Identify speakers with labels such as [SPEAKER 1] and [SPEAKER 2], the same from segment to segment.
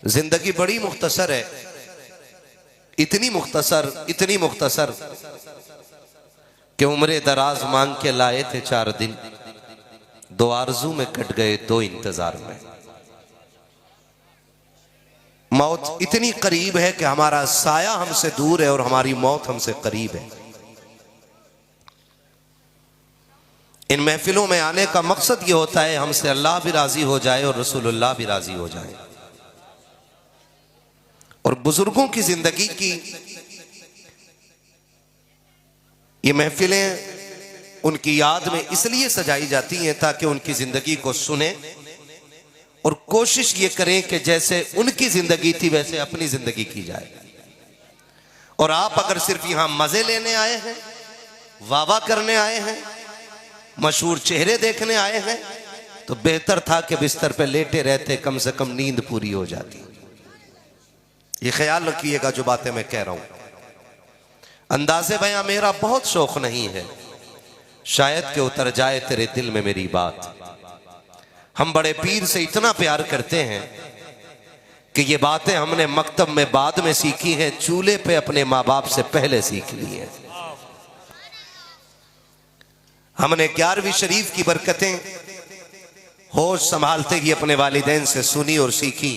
[SPEAKER 1] जिंदगी बड़ी मुख्तसर है, इतनी मुख्तसर कि उम्र दराज मांग के लाए थे 4 दिन, 2 आरजू में कट गए 2 इंतजार में। मौत इतनी करीब है कि हमारा साया हमसे दूर है और हमारी मौत हमसे करीब है। इन महफिलों में आने का मकसद ये होता है हमसे अल्लाह भी राजी हो जाए और रसूलुल्लाह भी राजी हो जाए। और बुजुर्गों की जिंदगी की ये महफिलें उनकी याद में इसलिए सजाई जाती हैं ताकि उनकी जिंदगी को सुने और कोशिश ये करें कि जैसे उनकी जिंदगी थी वैसे अपनी जिंदगी की जाए। और आप अगर सिर्फ यहां मजे लेने आए हैं, वाह करने आए हैं, मशहूर चेहरे देखने आए हैं, तो बेहतर था कि बिस्तर पे लेटे रहते, कम से कम नींद पूरी हो जाती। ये ख्याल रखिएगा जो बातें मैं कह रहा हूं। अंदाज़े बयां मेरा बहुत शौक नहीं है, शायद कि उतर जाए तेरे दिल में मेरी बात। हम बड़े पीर से इतना प्यार करते हैं कि ये बातें हमने मकतब में बाद में सीखी हैं, चूल्हे पे अपने माँ बाप से पहले सीख ली है। हमने 11वीं शरीफ की बरकतें होश संभालते ही अपने वालिदैन से सुनी और सीखी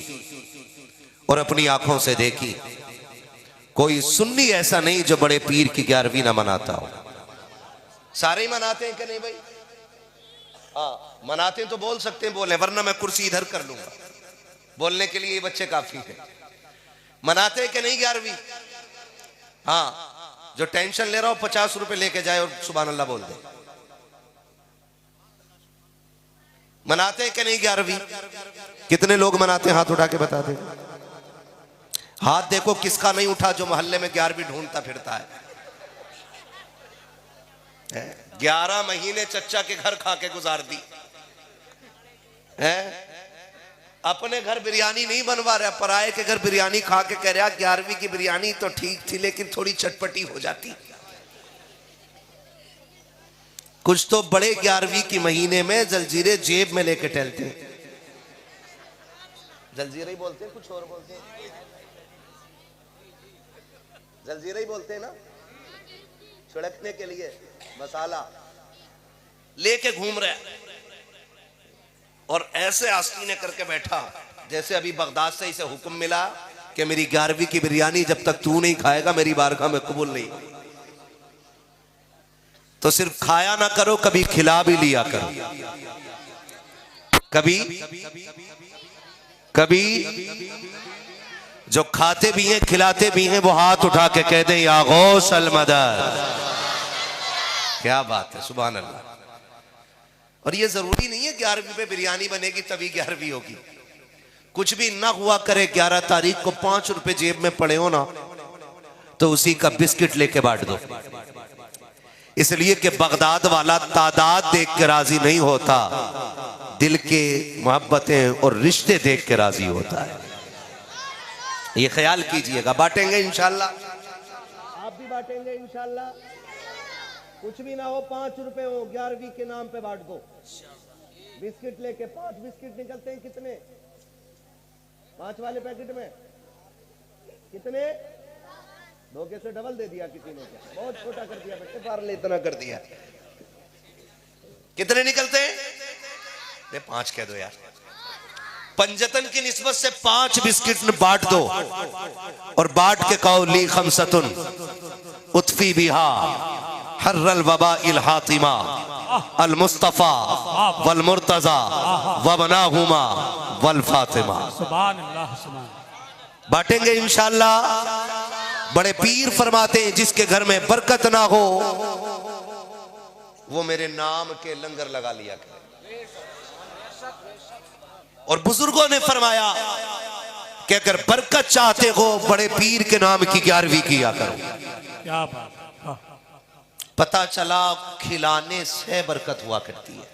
[SPEAKER 1] और अपनी आंखों से देखी। कोई सुन्नी ऐसा नहीं जो बड़े पीर की 11वीं ना मनाता हो। सारे ही मनाते हैं कि नहीं भाई? हाँ, मनाते हैं तो बोल सकते हैं, बोले, वरना मैं कुर्सी इधर कर लूंगा। बोलने के लिए ये बच्चे काफी है। मनाते हैं कि नहीं 11वीं? हाँ, जो टेंशन ले रहा हो 50 रुपए लेके जाए और सुभान अल्लाह बोल दे। मनाते हैं कि नहीं 11वीं? कितने लोग मनाते हैं? हाथ उठा के बता दे। हाथ देखो किसका नहीं उठा जो मोहल्ले में 11वीं ढूंढता फिरता है। 11 महीने चच्चा के घर खा के गुजार दी है। अपने घर बिरयानी नहीं बनवा रहा, पराये के घर बिरयानी खा के कह रहा 11वीं की बिरयानी तो ठीक थी लेकिन थोड़ी चटपटी हो जाती। कुछ तो बड़े 11वीं की महीने में जलजीरे जेब में लेके टहलते हैं। जलजीरे ही बोलते हैं, कुछ और बोलते हैं? जलजीरे ही बोलते हैं ना, छिड़कने के लिए मसाला लेके घूम रहा है और ऐसे आस्तीने करके बैठा जैसे अभी बगदाद से इसे हुक्म मिला कि मेरी 11वीं की बिरयानी जब तक तू नहीं खाएगा मेरी बारगाह में कबूल नहीं। तो सिर्फ खाया ना करो, कभी खिला भी लिया करो। कभी जो खाते भी हैं खिलाते भी हैं वो हाथ उठा के कह दे या गौस अल मदद। क्या बात है, सुभान अल्लाह। और ये जरूरी नहीं है 11वीं पे बिरयानी बनेगी तभी 11वीं होगी। कुछ भी ना हुआ करे, 11 तारीख को 5 रुपए जेब में पड़े हो ना तो उसी का बिस्किट लेके बांट दो। इसलिए कि बगदाद वाला तादाद देख के राजी नहीं होता, दिल के मोहब्बतें और रिश्ते देख के राजी होता है। ये ख्याल कीजिएगा। बांटेंगे इंशाल्लाह,
[SPEAKER 2] आप भी बांटेंगे इंशाल्लाह। कुछ भी ना हो, 5 रुपए हो, 11वीं के नाम पे बांट दो। बिस्किट लेके 5 बिस्किट निकलते हैं कितने? 5 वाले पैकेट में कितने? धोखे से डबल दे दिया किसी ने, क्या बहुत छोटा कर दिया बेटे, पार्ले इतना कर दिया।
[SPEAKER 1] कितने निकलते हैं? 5 कह दो यार। पंजतन की निस्बत से 5 बिस्किट बांट दो और बांट के कहो ली खमसतुन उत्फी बिहा हर्रल वबा इल हातिमा अल मुस्तफा वल मुर्तजा वबनाहुमा वल फातिमा।
[SPEAKER 3] सुभान अल्लाह, सुभान।
[SPEAKER 1] बांटेंगे इंशाल्लाह। बड़े पीर फरमाते हैं जिसके घर में बरकत ना हो वो मेरे नाम के लंगर लगा लिया करे। और बुजुर्गों ने फरमाया कि अगर बरकत चाहते हो बड़े पीर के नाम की 11वीं किया करो।
[SPEAKER 3] क्या बात।
[SPEAKER 1] पता चला खिलाने से बरकत हुआ करती है।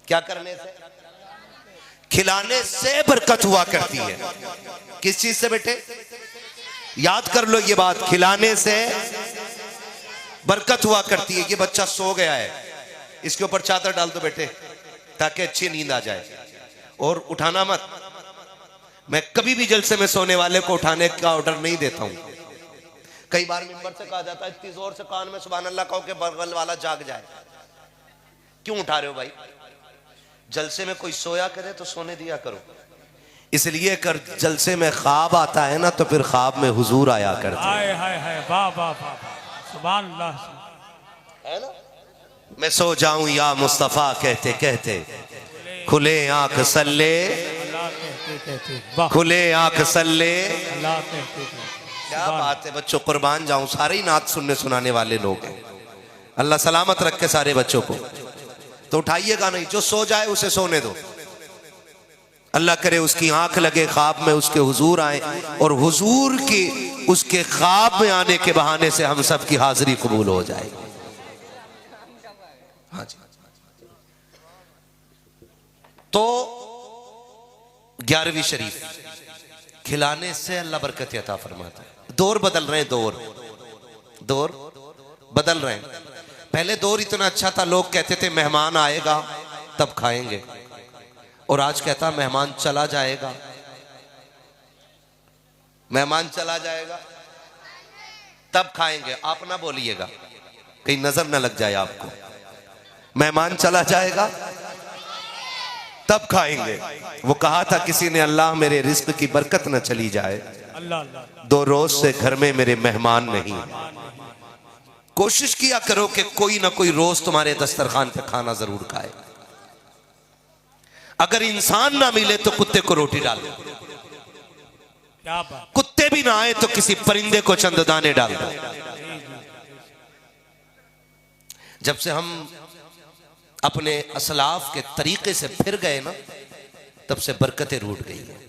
[SPEAKER 1] क्या करने से? खिलाने से बरकत हुआ करती है। किस चीज से बेटे? याद कर लो ये बात, खिलाने से बरकत हुआ करती है। ये बच्चा सो गया है, इसके ऊपर चादर डाल दो बेटे ताकि अच्छी नींद आ जाए और उठाना मत। मैं कभी भी जलसे में सोने वाले को उठाने का ऑर्डर नहीं देता हूं। कई बार मिंबर से कहा जाता है इतनी जोर से कान में सुभान अल्लाह कहो कि बगल वाला जाग जाए। क्यों उठा रहे हो भाई? जलसे में कोई सोया करे तो सोने दिया करो। इसलिए कर जलसे में ख्वाब आता है ना तो फिर ख्वाब में हुजूर आया करते
[SPEAKER 3] हाय हाय हाय वाह वाह वाह सुभान अल्लाह
[SPEAKER 1] है ना। मैं सो जाऊं या मुस्तफा कहते कहते, खुले आंख सल्ले,
[SPEAKER 3] अल्लाह कहते कहते वाह
[SPEAKER 1] खुले आंख सल्ले।
[SPEAKER 3] अल्लाह कहते कहते
[SPEAKER 1] क्या बात है बच्चों, कुर्बान जाऊं, सारे ही नात सुनने सुनाने वाले लोग हैं। अल्लाह सलामत रखे सारे बच्चों को। तो उठाइएगा नहीं, जो सो जाए उसे सोने दो। अल्लाह करे उसकी आंख लगे, ख्वाब में उसके हुजूर आए और हुजूर की उसके ख्वाब में आने के बहाने से हम सब की हाजिरी कबूल हो जाए। हाँ जी। तो 11वीं शरीफ खिलाने से अल्लाह बरकत अता फरमाता है। दौर बदल रहे हैं, दौर बदल रहे हैं। पहले दौर इतना अच्छा था, लोग कहते थे मेहमान आएगा तब खाएंगे, और आज कहता मेहमान चला जाएगा, मेहमान चला जाएगा तब खाएंगे। आप ना बोलिएगा कहीं नजर ना लग जाए आपको। मेहमान चला जाएगा तब खाएंगे। वो कहा था किसी ने, अल्लाह मेरे रिस्क की बरकत न चली जाए,
[SPEAKER 3] अल्लाह अल्लाह
[SPEAKER 1] 2 रोज से घर में मेरे मेहमान नहीं। कोशिश किया करो कि कोई ना कोई रोज तुम्हारे दस्तरखान पे खाना जरूर खाए। अगर इंसान ना मिले तो कुत्ते को रोटी डालो,
[SPEAKER 3] क्या बात
[SPEAKER 1] कुत्ते भी ना आए तो किसी परिंदे को चंद दाने डाल दो। जब से हम अपने असलाफ के तरीके से फिर गए ना, तब से बरकतें रूठ गई हैं।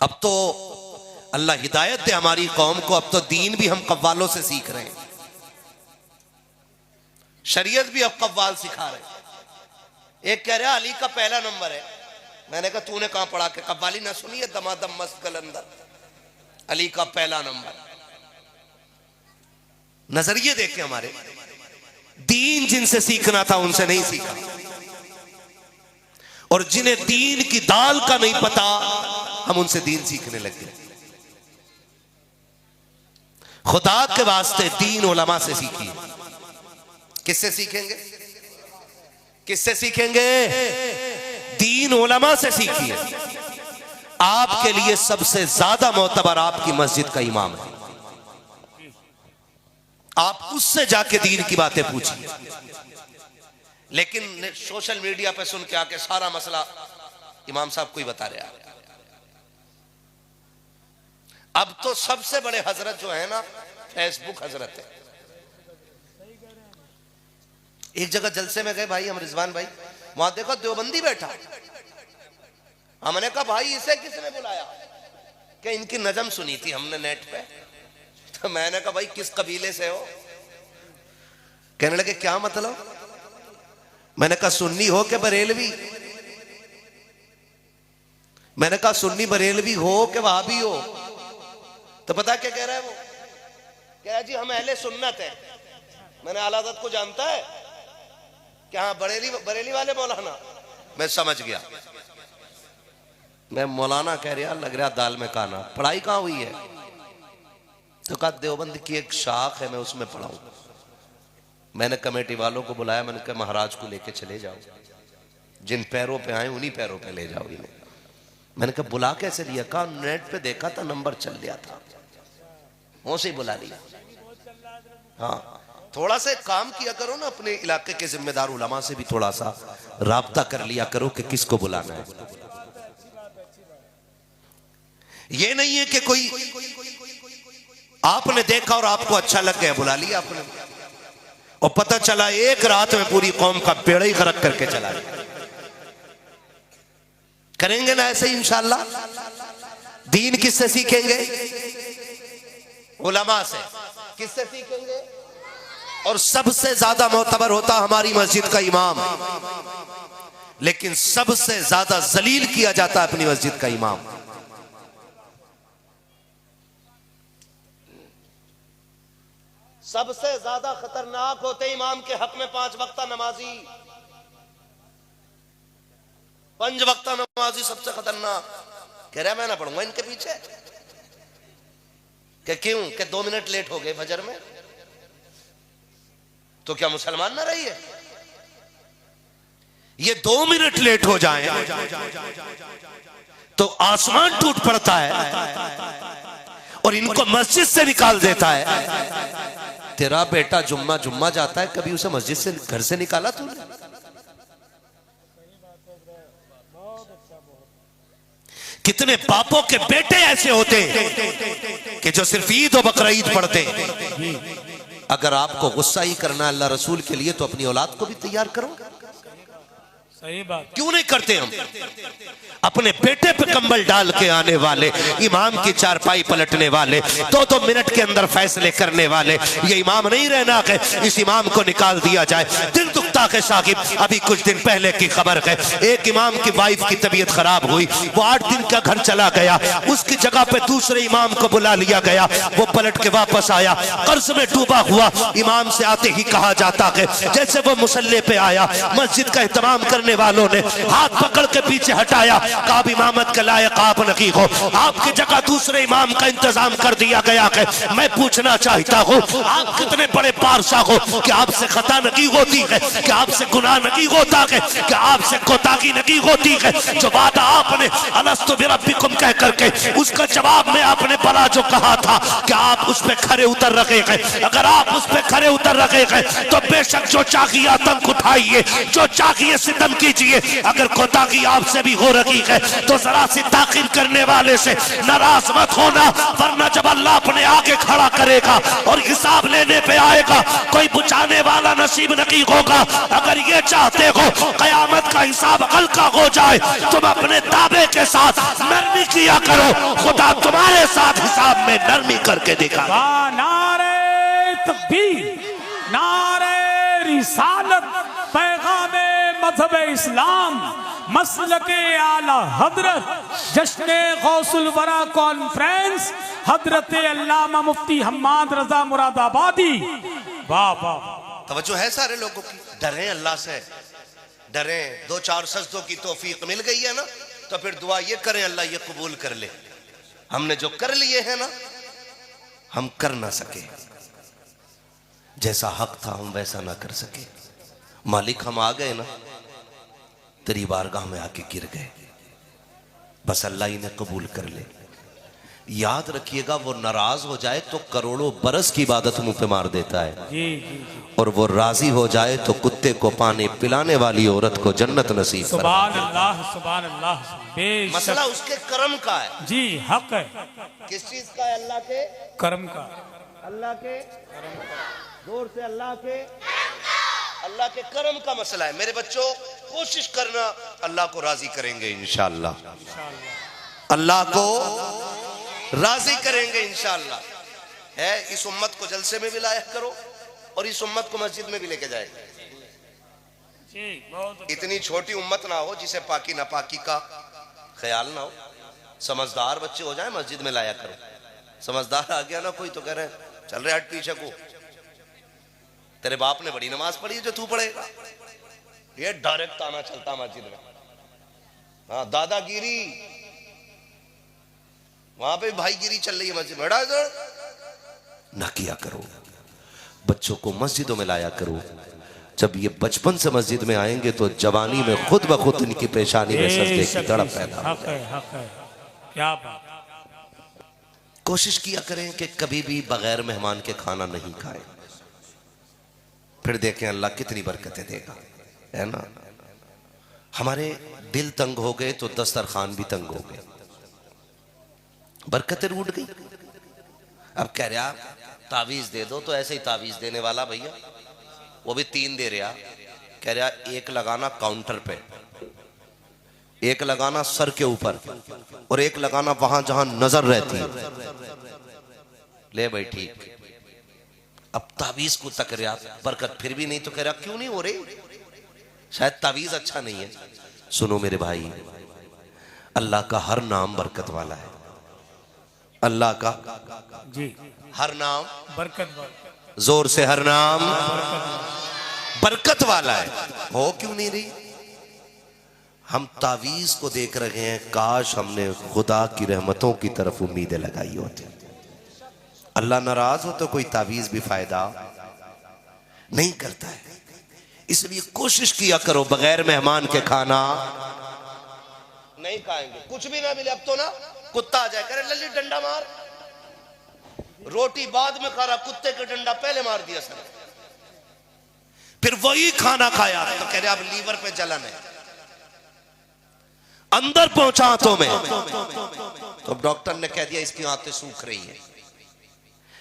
[SPEAKER 1] अब तो अल्लाह हिदायत दे हमारी कौम को, अब तो दीन भी हम कव्वालों से सीख रहे हैं, शरीयत भी अब कव्वाल सिखा रहे हैं। एक कह रहा अली का पहला नंबर है। मैंने कहा तूने कहां पढ़ा के कव्वाली ना सुनी है, दमादम मस्त कलंदर, अली का पहला नंबर। नजरिए देखे हमारे, दीन जिनसे सीखना था उनसे नहीं सीखा, और जिन्हें दीन की दाल का नहीं पता हम उनसे दीन सीखने लग गए। खुदा के वास्ते दीन उलमा से सीखिए। किससे सीखेंगे? किससे सीखेंगे? दीन उलमा से सीखिए। आपके लिए सबसे ज्यादा मोतबर आपकी मस्जिद का इमाम है, आप उससे जाके दीन की बातें पूछिए। लेकिन सोशल मीडिया पे सुन के आके सारा मसला इमाम साहब को ही बता रहे हैं। अब तो सबसे बड़े हजरत जो है ना, फेसबुक हजरत है। एक जगह जलसे में गए भाई हम, रिजवान भाई, वहां देखो देवबंदी बैठा। हमने कहा भाई इसे किसने बुलाया? कि इनकी नजम सुनी थी हमने नेट पे। तो मैंने कहा भाई किस कबीले से हो? कहने लगे क्या मतलब? मैंने कहा सुन्नी हो के बरेलवी? मैंने कहा सुन्नी बरेलवी हो के वहाबी हो? तो पता क्या कह रहा है वो? कह रहा जी हम अहले सुन्नत है। मैंने आला हज़रत को जानता है क्या? हाँ बरेली वाले मौलाना। मैं समझ गया, मैं मौलाना कह रहा, लग रहा दाल में काना। पढ़ाई कहाँ हुई है? तो कहा देवबंद की एक शाख है, मैं उसमें पढ़ाऊं। मैंने कमेटी वालों को बुलाया, मैंने कहा महाराज को लेके चले जाओ, जिन पैरों पे आए उन्हीं पैरों पे ले जाओ इन्हें। मैंने कहा बुला कैसे लिया? कहा नेट पे देखा था, नंबर चल गया था, वो से बुला लिया। हाँ, थोड़ा सा काम किया करो ना, अपने इलाके के जिम्मेदार उलमा से भी थोड़ा सा राब्ता कर लिया करो कि किसको बुलाना है। ये नहीं है कि कोई आपने देखा और आपको अच्छा लग गया, बुला लिया आपने, और पता चला एक रात में पूरी कौम का बेड़ा ही गर्क करके चला गया। करेंगे ना ऐसे इंशाअल्लाह? दीन किससे सीखेंगे? उलमा से। किससे सीखेंगे? और सबसे ज्यादा मोतबर होता हमारी मस्जिद का इमाम, लेकिन सबसे ज्यादा जलील किया जाता है अपनी मस्जिद का इमाम। सबसे ज्यादा खतरनाक होते इमाम के हक में 5 वक्ता नमाजी। 5 वक्त नमाजी सबसे खतरनाक। कह रहा मैं ना पढ़ूंगा इनके पीछे। कि क्यों? कि 2 मिनट लेट हो गए फजर में तो क्या मुसलमान ना रही है? ये 2 मिनट लेट हो जाए तो आसमान टूट पड़ता है और इनको मस्जिद से निकाल देता है। तेरा बेटा जुम्मा जुम्मा जाता है, कभी उसे मस्जिद से घर से निकाला तूने? कितने बापों के बेटे ऐसे होते हैं कि जो सिर्फ ईद और बकरा ईद पढ़ते हैं। अगर आपको गुस्सा ही करना अल्लाह रसूल के लिए तो अपनी औलाद को भी तैयार करो।
[SPEAKER 3] सही बात।
[SPEAKER 1] क्यों नहीं करते हम? अपने बेटे पे कंबल डाल के आने वाले, इमाम की चारपाई पलटने वाले, 2-2 मिनट के अंदर फैसले करने वाले, ये इमाम नहीं रहना कि इस इमाम को निकाल दिया जाए। दिल दुखता है साकिब, अभी कुछ दिन पहले की खबर है, एक इमाम की वाइफ की तबीयत खराब हुई, वो 8 दिन का घर चला गया, उसकी जगह पे दूसरे इमाम को बुला लिया गया, वो पलट के वापस आया, कर्ज में डूबा हुआ। इमाम से आते ही कहा जाता है जैसे वो मुसल्ले पे आया, मस्जिद का एहतमाम करने वालों ने हाथ पकड़ के पीछे हटाया, कहा इमामत के लायक आप नहीं हो, आपकी जगह दूसरे इमाम का इंतजाम कर दिया गया है। मैं पूछना चाहता हूँ आप कितने बड़े पारसा हो कि आपसे खता नहीं होती है, कि आपसे गुनाह नहीं होता है, कि आपसे कोताही नहीं होती है। जो वादा आपने अलस्तु बिरब्बिकुम कह करके उसका जवाब में आपने बड़ा जो कहा था कि आप उस पे खरे उतर रखे हैं, अगर आप उस पे खरे उतर रखे हैं तो बेशक जो चाहिए आतंक उठाइए, जो चाहिए सितम कीजिए। अगर कोताही आपसे भी हो रही है तो जरा सी ताकीर करने वाले से नाराज मत होना, वरना जब अल्लाह अपने आगे खड़ा करेगा और हिसाब लेने पे आएगा कोई बुझाने वाला नसीब नहीं होगा। अगर ये चाहते हो कयामत का हिसाब हल्का हो जाए, तुम अपने दावे के साथ नरमी किया करो, खुदा तुम्हारे साथ हिसाब में नरमी करके दिखाएगा।
[SPEAKER 3] नारे तकबीर, नारे रिसालत, पैगामे मज़हब इस्लाम, मसलके आला हजरत, जश्न गौसुल वरा कॉन्फ्रेंस, हजरत अल्लामा मुफ्ती हम्माद रजा मुरादाबादी। वाह वाह,
[SPEAKER 1] तवज्जो है सारे लोगों की। डरें अल्लाह से, डरें। 2-4 सजदों की तौफीक मिल गई है ना, तो फिर दुआ ये करें अल्लाह ये कबूल कर ले। हमने जो कर लिए है ना, हम कर ना सके, जैसा हक था हम वैसा ना कर सके। मालिक हम आ गए ना, तेरी बारगाह में आके गिर गए, बस अल्लाह इन्हें कबूल कर ले। याद रखिएगा वो नाराज हो जाए तो करोड़ों बरस की इबादत मुंह पे मार देता है,
[SPEAKER 3] जी जी जी।
[SPEAKER 1] और वो राजी हो जाए तो कुत्ते को पानी पिलाने वाली औरत को जन्नत नसीब फरमा।
[SPEAKER 3] सुभान अल्लाह, सुभान अल्लाह। बेशक
[SPEAKER 1] मसला उसके कर्म का है।
[SPEAKER 3] जी, हक है।
[SPEAKER 1] किस चीज का है? अल्लाह के
[SPEAKER 3] कर्म का।
[SPEAKER 2] अल्लाह के जोर से अल्लाह के
[SPEAKER 1] कर्म का मसला है। मेरे बच्चों कोशिश करना, अल्लाह को राजी करेंगे इंशाअल्लाह, अल्लाह को राजी करेंगे इंशाअल्लाह। है इस उम्मत को जलसे में भी लायक करो और इस उम्मत को मस्जिद में भी लेके जाएगा। इतनी छोटी उम्मत ना हो जिसे पाकी नापाकी का ख्याल ना हो। समझदार बच्चे हो जाए मस्जिद में लाया करो। समझदार आ गया ना कोई तो कह रहे चल रहे हट पीछे को, तेरे बाप ने बड़ी नमाज पढ़ी जो तू पढ़ेगा। ये डायरेक्ट आना चलता मस्जिद में। हाँ, दादागिरी, वहां पे भाईगिरी चल रही है मस्जिद में। ना किया करो, बच्चों को मस्जिदों में लाया करो। जब ये बचपन से मस्जिद में आएंगे तो जवानी में खुद ब खुद इनकी पेशानी में सजदे की तड़प पैदा हो जाए।
[SPEAKER 3] क्या बात।
[SPEAKER 1] कोशिश किया करें कि कभी भी बगैर मेहमान के खाना नहीं खाएं, फिर देखें अल्लाह कितनी बरकतें देगा, है ना। हमारे दिल तंग हो गए तो दस्तरखान भी तंग हो गए, बरकतें रूठ गई। अब कह रहा तावीज दे दो, तो ऐसे ही तावीज देने वाला भैया वो भी 3 दे रहा। कह रहा एक लगाना काउंटर पे, एक लगाना सर के ऊपर, और एक लगाना वहां जहां नजर रहती है। ले भाई ठीक। अब तावीज को तक रहा, बरकत फिर भी नहीं, तो कह रहा क्यों नहीं हो रही? शायद तावीज अच्छा नहीं है। सुनो मेरे भाई, अल्लाह का हर नाम बरकत वाला है। अल्लाह का
[SPEAKER 3] जी
[SPEAKER 1] हर नाम
[SPEAKER 3] बरकत वाला,
[SPEAKER 1] जोर से हर नाम बरकत वाला है। हो क्यों नहीं रही? हम तावीज को देख रहे हैं, काश हमने खुदा की रहमतों की तरफ उम्मीदें लगाई होती। अल्लाह नाराज हो तो कोई तावीज भी फायदा नहीं करता है। इसलिए कोशिश किया करो बगैर मेहमान के खाना नहीं खाएंगे। कुछ भी ना मिले, अब तो ना कुत्ता आ जाए करे लल्ली डंडा मार, रोटी बाद में खा रहा, कुत्ते का डंडा पहले मार दिया सर, फिर वही खाना खाया तो कह रहे अब लीवर पे जलन है, अंदर पहुंचा हाथों में, तो डॉक्टर ने कह दिया इसकी आंतें सूख रही है।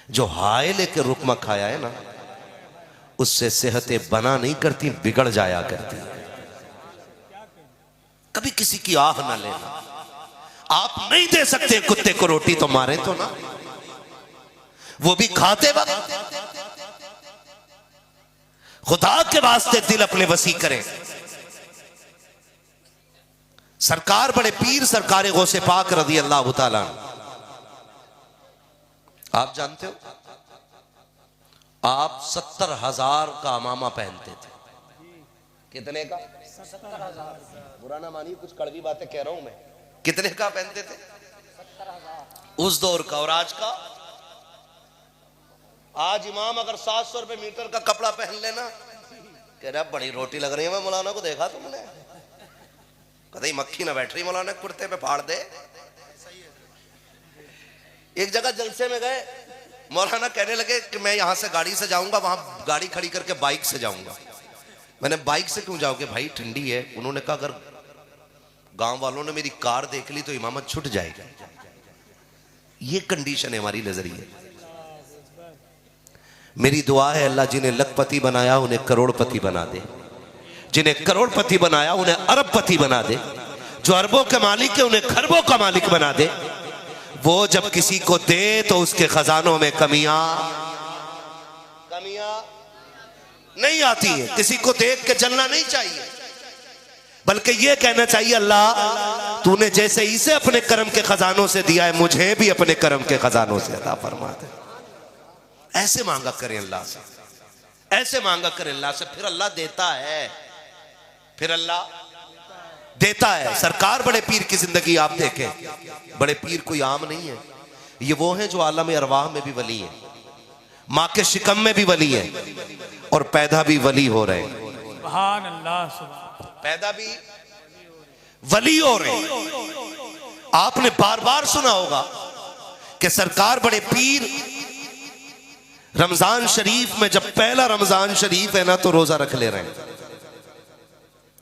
[SPEAKER 1] जो हाय लेके रुकमा खाया है ना, उससे सेहतें बना नहीं करती, बिगड़ जाया करती। कभी किसी की आह ना लेना। आप नहीं दे सकते कुत्ते को रोटी तो मारे तो ना, वो भी खाते वक्त। खुदा के वास्ते दिल अपने वसी करें। सरकार बड़े पीर सरकार गौसे पाक रज़ी अल्लाह ताला, आप जानते हो आप 70,000 का अमामा पहनते थे। कितने का? 70,000। बुरा ना मानिए, कुछ कड़वी बातें कह रहा हूं मैं। कितने का पहनते थे? 70,000 उस दौर का। और आज का? आज इमाम अगर 700 रुपए मीटर का कपड़ा पहन लेना, कह रहा बड़ी रोटी लग रही है। मैं मौलाना को देखा तुमने, कहीं मक्खी ना बैठ रही मौलाना कुर्ते पे, फाड़ दे। एक जगह जलसे में गए, मौलाना कहने लगे कि मैं यहां से गाड़ी से जाऊंगा, वहां गाड़ी खड़ी करके बाइक से जाऊंगा। मैंने बाइक से क्यों जाओगे भाई, ठंडी है। उन्होंने कहा अगर गांव वालों ने मेरी कार देख ली तो इमामत छूट जाएगी। ये कंडीशन है हमारी नजरिए। मेरी दुआ है अल्लाह जिन्हें लखपति बनाया उन्हें करोड़पति बना दे, जिन्हें करोड़पति बनाया उन्हें अरबपति बना दे, जो अरबों के मालिक है उन्हें खरबों का मालिक बना दे। वो जब किसी को दे तो उसके खजानों में कमियां नहीं आती है। किसी को देख के जलना नहीं चाहिए, बल्कि ये कहना चाहिए अल्लाह तूने जैसे इसे अपने कर्म के खजानों से दिया है, मुझे भी अपने कर्म के खजानों से अता फरमा दे। ऐसे मांगा करें अल्लाह से, ऐसे मांगा करें अल्लाह से, फिर अल्लाह देता है, फिर अल्लाह देता है। सरकार बड़े पीर की जिंदगी आप देखें, बड़े पीर कोई आम नहीं है। ये वो हैं जो आलम अरवाह में भी वली है, माँ के शिकम में भी वली है, और पैदा भी वली हो रहे हैं।
[SPEAKER 3] सुभान अल्लाह, सुभान।
[SPEAKER 1] पैदा भी वली हो रहे हैं। आपने बार बार सुना होगा कि सरकार बड़े पीर रमजान शरीफ में, जब पहला रमजान शरीफ है ना, तो रोजा रख ले रहे हैं।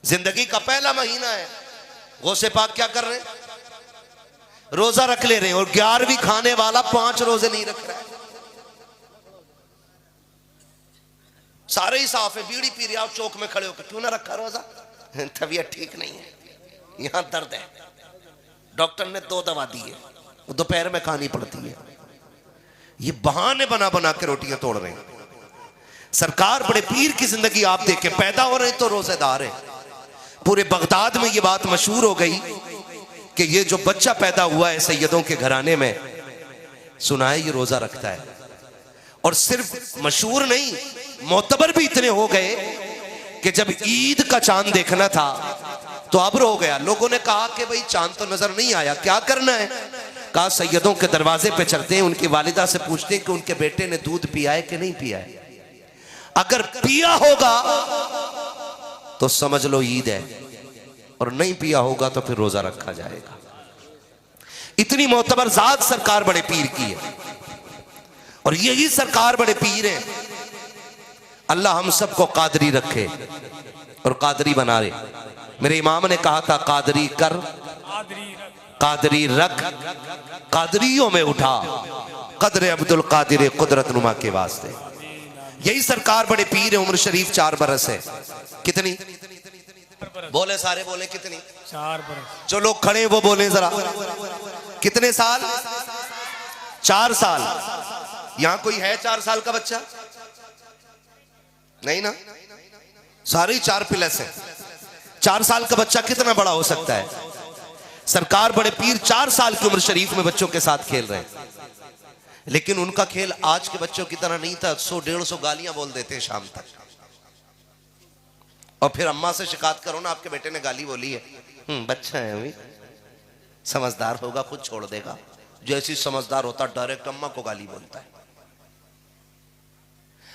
[SPEAKER 1] जिंदगी का पहला महीना है, गौसे पाक क्या कर रहे हैं? रोजा रख ले रहे हैं। और 11वीं खाने वाला 5 रोजे नहीं रख रहा है। सारे ही साफ है, बीड़ी पी रहे, आप चौक में खड़े होकर क्यों ना रखा रोजा? तबीयत ठीक नहीं है, यहां दर्द है, डॉक्टर ने 2 दवा दी है, वो दोपहर में खानी पड़ती है। ये बहाने बना बना के रोटियां तोड़ रहे हैं। सरकार बड़े पीर की जिंदगी आप देखें, पैदा हो रहे तो रोजेदार है। पूरे बगदाद में ये बात मशहूर हो गई कि ये जो बच्चा पैदा हुआ है सैयदों के घराने में, सुना है ये रोजा रखता है। और सिर्फ मशहूर नहीं, मोतबर भी इतने हो गए कि जब ईद का चांद देखना था तो अब्र हो गया। लोगों ने कहा कि भाई चांद तो नजर नहीं आया, क्या करना है? कहा सैयदों के दरवाजे पे चलते हैं, उनकी वालिदा से पूछते हैं कि उनके बेटे ने दूध पिया है कि नहीं पिया है। अगर पिया होगा तो समझ लो ईद है, और नहीं पिया होगा तो फिर रोजा रखा जाएगा। इतनी मोतबर जात सरकार बड़े पीर की है, और यही सरकार बड़े पीर है। अल्लाह हम सबको कादरी रखे और कादरी बना रहे। मेरे इमाम ने कहा था कादरी कर, कादरी रख, कादरियों में उठा, कदर अब्दुल कादिर कुदरत नुमा के वास्ते। यही सरकार बड़े पीर है। उम्र शरीफ 4 बरस है। कितनी बोले? सारे बोले कितनी?
[SPEAKER 3] 4 बरस।
[SPEAKER 1] जो लोग खड़े हैं वो बोले जरा, कितने साल? 4 साल। यहां कोई है 4 साल का बच्चा? नहीं ना, सारे 4 प्लस है। 4 साल का बच्चा कितना बड़ा हो सकता है? सरकार बड़े पीर 4 साल की उम्र शरीफ में बच्चों के साथ खेल रहे हैं। लेकिन उनका खेल आज के बच्चों की तरह नहीं था। 100-150 गालियां बोल देते हैं शाम तक, और फिर अम्मा से शिकायत करो ना आपके बेटे ने गाली बोली है, बच्चा है अभी, समझदार होगा खुद छोड़ देगा। जैसी समझदार होता डायरेक्ट अम्मा को गाली बोलता है,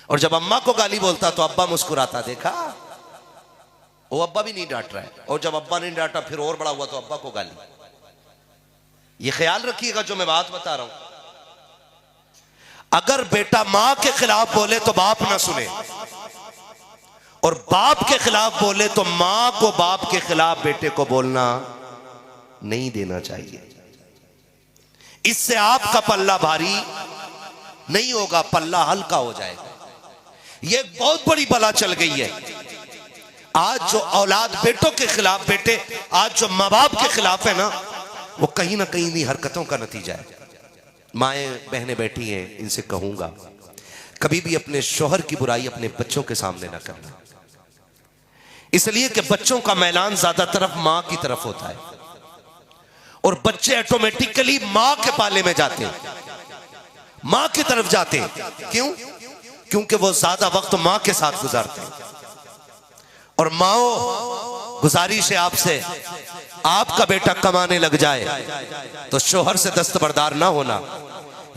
[SPEAKER 1] और जब अम्मा को गाली बोलता तो अब्बा मुस्कुराता, देखा वो अब्बा भी नहीं डांट रहा है, और जब अब्बा नहीं डांटा फिर और बड़ा हुआ तो अब्बा को गाली। ये ख्याल रखिएगा जो मैं बात बता रहा हूं। अगर बेटा मां के खिलाफ बोले तो बाप ना सुने, और बाप के खिलाफ बोले तो मां को बाप के खिलाफ बेटे को बोलना नहीं देना चाहिए। इससे आपका पल्ला भारी नहीं होगा, पल्ला हल्का हो जाएगा। यह एक बहुत बड़ी बला चल गई है आज। जो औलाद बेटों के खिलाफ, बेटे आज जो माँ बाप के खिलाफ है ना, वो कहीं ना कहीं इन्हीं हरकतों का नतीजा है। माएँ बहनें बैठी हैं, इनसे कहूंगा कभी भी अपने शौहर की बुराई अपने बच्चों के सामने ना करना, इसलिए कि बच्चों का मैलान ज्यादातर मां की तरफ होता है, और बच्चे ऑटोमेटिकली मां के पाले में जाते हैं, मां की तरफ जाते हैं। क्यों? क्योंकि वो ज्यादा वक्त मां के साथ गुजारते हैं। और माओ, गुजारिश है आपसे, आपका बेटा कमाने लग जाए तो शौहर से दस्तबरदार ना होना।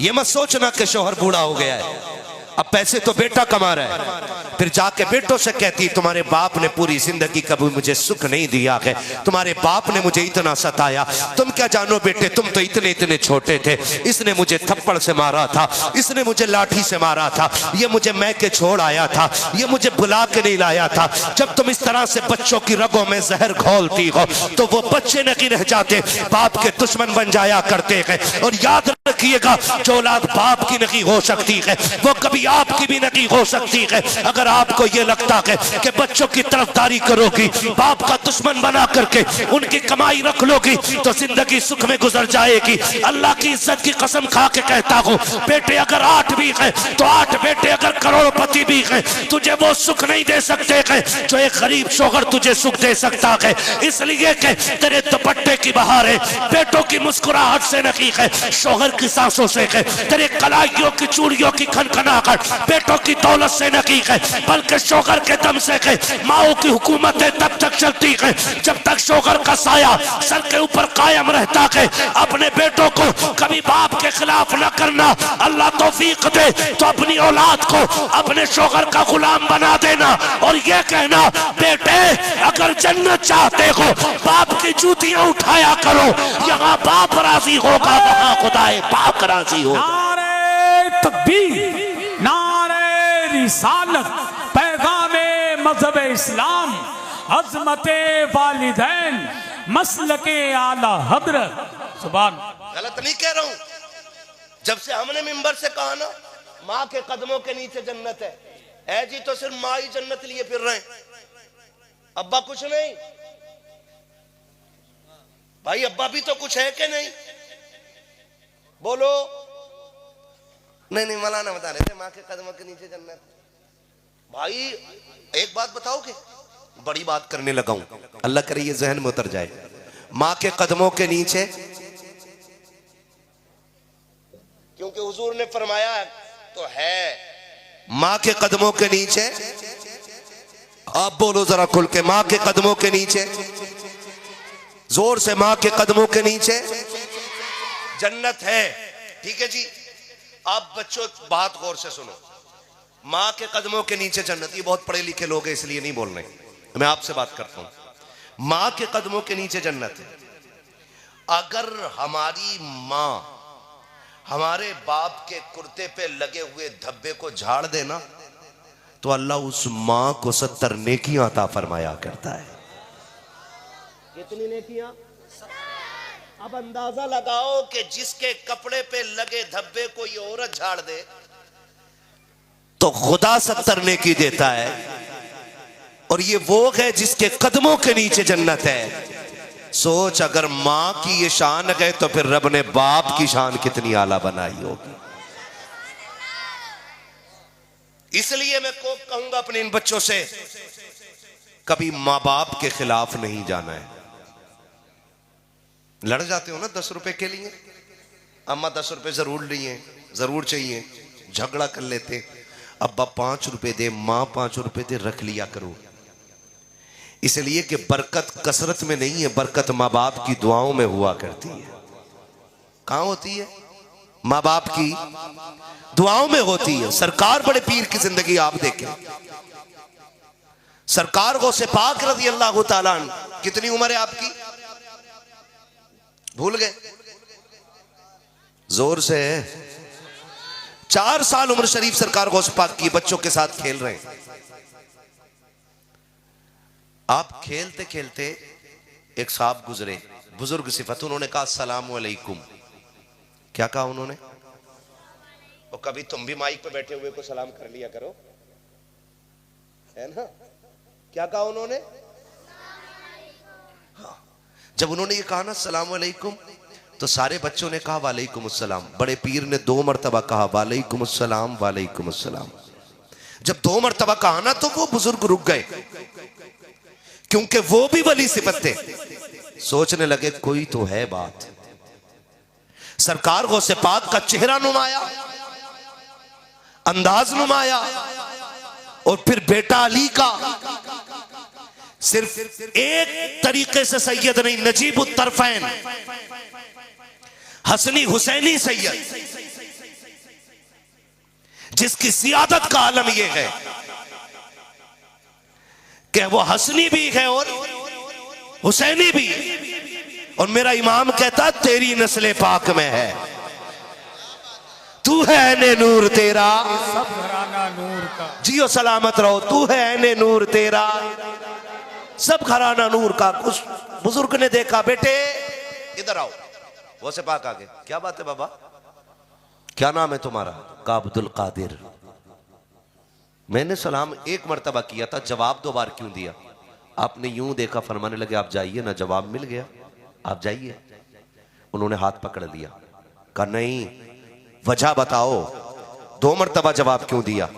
[SPEAKER 1] ये मत सोचना कि शौहर बूढ़ा हो गया है, अब पैसे तो बेटा कमा रहा है, फिर जाके बेटों से कहती तुम्हारे बाप ने पूरी जिंदगी कभी मुझे सुख नहीं दिया है, तुम्हारे बाप ने मुझे इतना सताया, तुम क्या जानो बेटे, तुम तो इतने इतने छोटे थे, इसने मुझे थप्पड़ से मारा था, इसने मुझे लाठी से मारा था, ये मुझे मैके छोड़ आया था, ये मुझे बुला के नहीं लाया था। जब तुम इस तरह से बच्चों की रगों में जहर घोलती हो तो वो बच्चे नहीं रह जाते, बाप के दुश्मन बन जाया करते हैं। और याद रखिएगा, जो औलाद बाप की नहीं हो सकती है वो कभी आपकी भी नहीं हो सकती है। अगर आपको ये लगता है कि बच्चों की तरफदारी करोगी, बाप का दुश्मन बना करके उनकी कमाई रख लोगी, तो जिंदगी सुख में गुजर जाएगी। अल्लाह की इज्जत की कसम खा के कहता हूँ, बेटे अगर 8 भी है तो 8 बेटे अगर करोड़पति भी है, तुझे वो सुख नहीं दे सकते हैं जो एक गरीब शौहर तुझे सुख दे सकता है। इसलिए कि तेरे दुपट्टे की बहार है बेटों की मुस्कुराहट से नहीं है, शौहर की सांसों से है। तेरे कलाइयों की चूड़ियों की खनखनाहट बेटों की दौलत से नहीं है, बल्कि शौहर के दम से है। माओ की हुकूमतें तब तक चलती है जब तक शौहर का साया सर के ऊपर कायम रहता है। अपने बेटों को कभी बाप के खिलाफ न करना। अल्लाह तौफीक दे तो अपनी औलाद को अपने शौहर का गुलाम बना देना, और ये कहना बेटे अगर जन्नत चाहते हो बाप की जूतियां उठाया करो, यहाँ बाप राजी होगा वहां खुदाए पाक राजी होगा।
[SPEAKER 3] नारे तकबीर, नारे रिसालत, पैगामे मजहब इस्लाम, अज़मते वालिदैन, मसलके आला हजरत। सुभान।
[SPEAKER 1] गलत नहीं कह रहा हूं। जब से हमने मिंबर से कहा ना माँ के कदमों के नीचे जन्नत है जी, तो सिर्फ माँ ही जन्नत लिए फिर रहे, अब्बा कुछ नहीं। भाई अब्बा भी तो कुछ है कि नहीं? बोलो। नहीं मौलाना बता रहे थे माँ के कदमों के नीचे जन्नत। भाई एक बात बताओ कि बड़ी बात करने लगा हूं, अल्लाह करे ये जहन में उतर जाए। माँ के कदमों के नीचे, क्योंकि हुजूर ने फरमाया तो है। माँ के कदमों के नीचे, आप बोलो जरा खुल के, माँ के कदमों के नीचे, जोर से, माँ के कदमों के नीचे जन्नत है। ठीक है जी। आप बच्चों बात गौर से सुनो, माँ के कदमों के नीचे जन्नत। ये बहुत पढ़े लिखे लोग हैं इसलिए नहीं बोल रहे, मैं आपसे बात करता हूं। माँ के कदमों के नीचे जन्नत है। अगर हमारी माँ हमारे बाप के कुर्ते पे लगे हुए धब्बे को झाड़ देना तो अल्लाह उस माँ को 70 नेकियां अता फरमाया करता है।
[SPEAKER 2] कितनी नेकियां?
[SPEAKER 1] अब अंदाजा लगाओ कि जिसके कपड़े पे लगे धब्बे को ये औरत झाड़ दे तो खुदा 70 नेकी देता है, और ये वो है जिसके कदमों के नीचे जन्नत है। सोच, अगर मां की ये शान है तो फिर रब ने बाप की शान कितनी आला बनाई होगी। इसलिए मैं को कहूंगा अपने इन बच्चों से, कभी मां बाप के खिलाफ नहीं जाना है। लड़ जाते हो ना 10 रुपए के लिए, अम्मा 10 रुपए जरूर लिए, जरूर चाहिए, झगड़ा कर लेते, अब्बा 5 रुपए दे, मां 5 रुपए दे, रख लिया करो। इसलिए कि बरकत कसरत में नहीं है, बरकत माँ बाप की दुआओं में हुआ करती है। कहां होती है? माँ बाप की दुआओं में होती है। सरकार बड़े पीर की जिंदगी आप देखें, सरकार गौसे पाक रज़ी अल्लाह तआला अन्हु, कितनी उम्र है आपकी? भूल गए? जोर से 4 साल उम्र शरीफ सरकार गौसे पाक की, बच्चों के साथ खेल रहे हैं। आप खेलते खेलते एक साहब गुजरे, बुजुर्ग सिफत, उन्होंने कहा अस्सलाम वालेकुम। क्या कहा उन्होंने? और कभी तुम भी माइक पे बैठे हुए को सलाम कर लिया करो, है ना? क्या कहा उन्होंने? हाँ। जब उन्होंने ये कहा ना अस्सलाम वालेकुम, तो सारे बच्चों ने कहा वालेकुम अस्सलाम। बड़े पीर ने 2 मरतबा कहा वालेकुम अस्सलाम वालेकुम अस्सलाम। जब 2 मरतबा कहा ना तो वो बुजुर्ग रुक गए, क्योंकि वो भी वली सिफत थे। सोचने लगे कोई तो है बात। सरकार गौसे पाक का चेहरा नुमाया, अंदाज नुमाया, और फिर बेटा अली का सिर्फ एक तरीके से सैयद नहीं, नजीबुत तरफैन हसनी हुसैनी सैयद, जिसकी सियादत का आलम यह है कि वो हसनी भी है और हुसैनी भी है। और मेरा इमाम कहता तेरी नस्ले पाक में है, तू है ऐने नूर तेरा,
[SPEAKER 3] सब घराना नूर का,
[SPEAKER 1] जियो सलामत रहो, तू है ऐने नूर तेरा, सब घराना नूर का। उस बुजुर्ग ने देखा, बेटे इधर आओ। वो से पाक आगे, क्या बात है बाबा, क्या नाम है तुम्हारा? का अब्दुल कादिर। मैंने सलाम 1 मरतबा किया था, जवाब 2 बार क्यों दिया? आपने यूं देखा, फरमाने लगे आप जाइए ना, जवाब मिल गया, आप जाइए। उन्होंने हाथ पकड़ लिया, कहा नहीं वजह बताओ, 2 मरतबा जवाब क्यों दिया?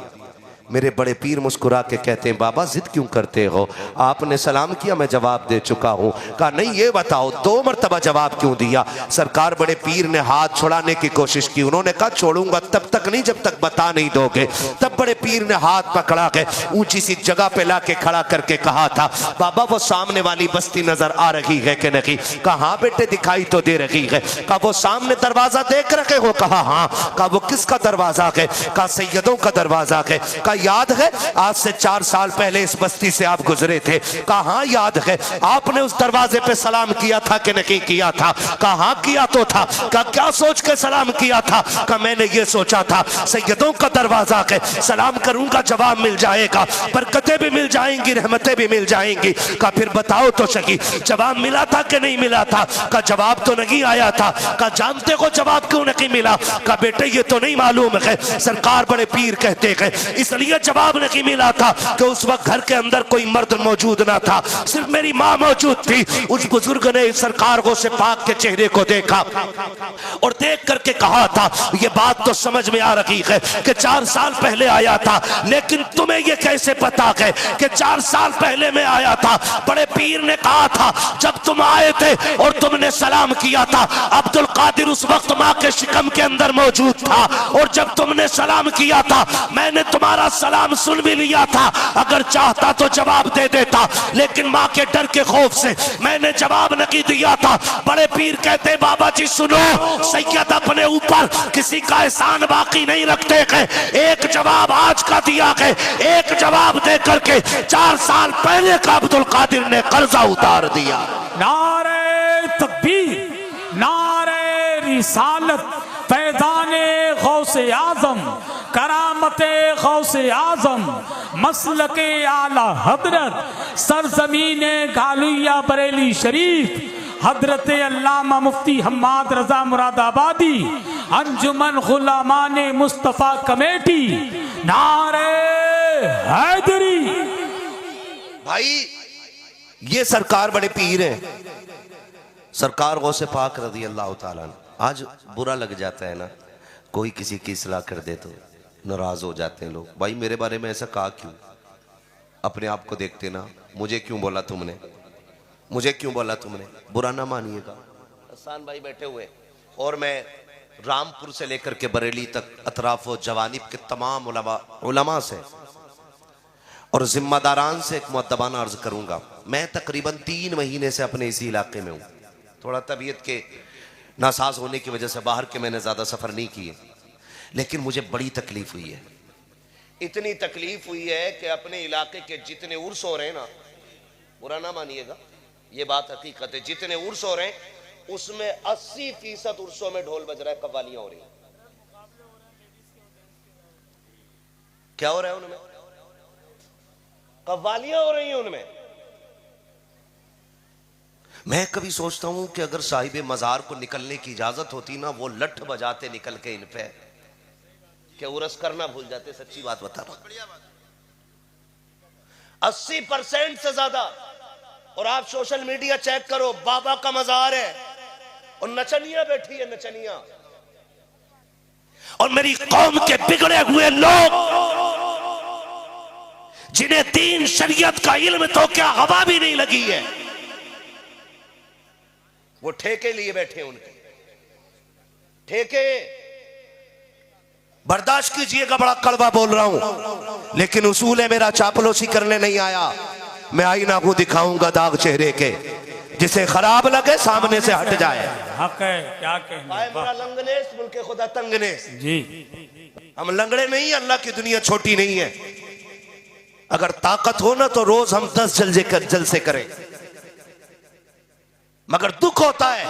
[SPEAKER 1] मेरे बड़े पीर मुस्कुरा के कहते हैं बाबा जिद क्यों करते हो, आपने सलाम किया, मैं जवाब दे चुका हूं। कहा नहीं ये बताओ 2 मरतबा जवाब क्यों दिया? सरकार बड़े पीर ने हाथ छुड़ाने की कोशिश की। उन्होंने कहा छोड़ूंगा तब तक नहीं जब तक बता नहीं दोगे। तब बड़े पीर ने हाथ पकड़ा के ऊंची सी जगह पे लाके खड़ा करके कहा था बाबा वो सामने वाली बस्ती नजर आ रही है कि नहीं? कहा बेटे दिखाई तो दे रही है। कहा वो सामने दरवाजा देख रखे हो? कहा हाँ। कहा वो किसका दरवाजा है? कहा सैयदों का दरवाजा है। कहा याद है आज से 4 साल पहले इस बस्ती से आप गुजरे थे? कहा हाँ याद है। आपने उस दरवाजे पे सलाम किया था कि नहीं किया था? कहा हाँ किया तो था। कहा क्या सोच के सलाम किया था? कहा मैंने ये सोचा था सैयदों का दरवाजा है, सलाम करूंगा जवाब मिल जाएगा, बरकतें भी मिल जाएंगी, रहमतें भी मिल जाएंगी। कहा फिर बताओ तो सही जवाब मिला था कि नहीं मिला था? कहा जवाब तो नहीं आया था। कहा जानते हो जवाब क्यों नहीं मिला? कहा बेटे ये तो नहीं मालूम है, सरकार बड़े पीर कहते हैं इसलिए जवाब नहीं मिला था कि उस वक्त घर के अंदर कोई मर्द मौजूद ना था, सिर्फ मेरी माँ मौजूद थी। उस बुजुर्ग ने सरकार गौसे पाक के चेहरे को देखा और देख करके कहा था ये बात तो समझ में आ रही है कि 4 साल पहले आया था, लेकिन तुम्हें ये कैसे पता है कि 4 साल पहले मैं आया था? बड़े पीर ने कहा था जब तुम आए थे और तुमने सलाम किया था अब्दुल कादिर उस वक्त माँ के शिकम के अंदर मौजूद था, और जब तुमने सलाम किया था मैंने तुम्हारा सलाम सुन भी लिया था। अगर चाहता तो जवाब दे देता, लेकिन माँ के डर के खौफ से मैंने जवाब नहीं दिया था। बड़े पीर कहते बाबा जी सुनो, सैयद अपने ऊपर किसी का एहसान बाकी नहीं रखते हैं। एक जवाब आज का दिया है, एक जवाब दे करके 4 साल पहले का अब्दुल कादिर ने कर्जा उतार दिया।
[SPEAKER 3] नारे तकबीर, नारे रिसालत, पैदाने गौसे आजम, करामते गौसे आजम, मसलके आला हजरत, सरजमीने गालुया बरेली शरीफ, हजरत अल्लामा मुफ्ती हम्माद रजा मुरादाबादी, अंजुमन गुलामाने मुस्तफा कमेटी, नारे हैदरी।
[SPEAKER 1] भाई ये सरकार बड़े पीर हैं, सरकार गौसे पाक रज़ी अल्लाह ताला अन्हु। आज बुरा लग जाता है ना, कोई किसी की इस्लाह कर दे तो नाराज हो जाते हैं लोग। भाई मेरे बारे में ऐसा कहा क्यों? अपने आप को देखते ना, मुझे क्यों बोला तुमने, मुझे क्यों बोला तुमने? बुरा ना मानिएगा। हसन भाई बैठे हुए और मैं रामपुर से लेकर के बरेली तक अतराफ व जवानिब के तमाम उलमा से और जिम्मेदारान से एक मुअद्दबाना अर्ज करूंगा, मैं तकरीबन 3 महीने से अपने इसी इलाके में हूं। थोड़ा तबीयत के नासाज होने की वजह से बाहर के मैंने ज्यादा सफर नहीं किए, लेकिन मुझे बड़ी तकलीफ हुई है। इतनी तकलीफ हुई है कि अपने इलाके के जितने उर्स हो रहे हैं ना, बुरा ना मानिएगा, ये बात हकीकत है, जितने उर्स हो रहे हैं उसमें 80% उर्सों में ढोल बज रहा है, कव्वालियां हो रही हैं। क्या हो रहा है उनमें? कव्वालियां हो रही हैं उनमें। मैं कभी सोचता हूं कि अगर साहिब मजार को निकलने की इजाजत होती ना, वो लठ बजाते निकल के इन पे, क्या उरस करना भूल जाते। सच्ची बात बता रहा हूं, 80% से ज्यादा। और आप सोशल मीडिया चेक करो, बाबा का मजार है और नचनिया बैठी है, नचनिया। और मेरी कौम के बिगड़े हुए लोग जिन्हें दीन शरीयत का इल्म तो क्या हवा भी नहीं लगी है, वो ठेके लिए बैठे हैं। उनके ठेके, बर्दाश्त कीजिएगा, बड़ा कड़वा बोल रहा हूं, लेकिन उसूल है मेरा, चापलूसी करने नहीं आया। मैं आईना को दिखाऊंगा दाग चेहरे के, जिसे खराब लगे सामने से हट जाए।
[SPEAKER 3] हक है, क्या कहना
[SPEAKER 1] मेरा लंगनेस मुल्के खुदा तंगनेस
[SPEAKER 3] जी।
[SPEAKER 1] हम लंगड़े नहीं, अल्लाह की दुनिया छोटी नहीं है। अगर ताकत हो ना तो रोज हम 10 जलसे करें, मगर दुख होता है।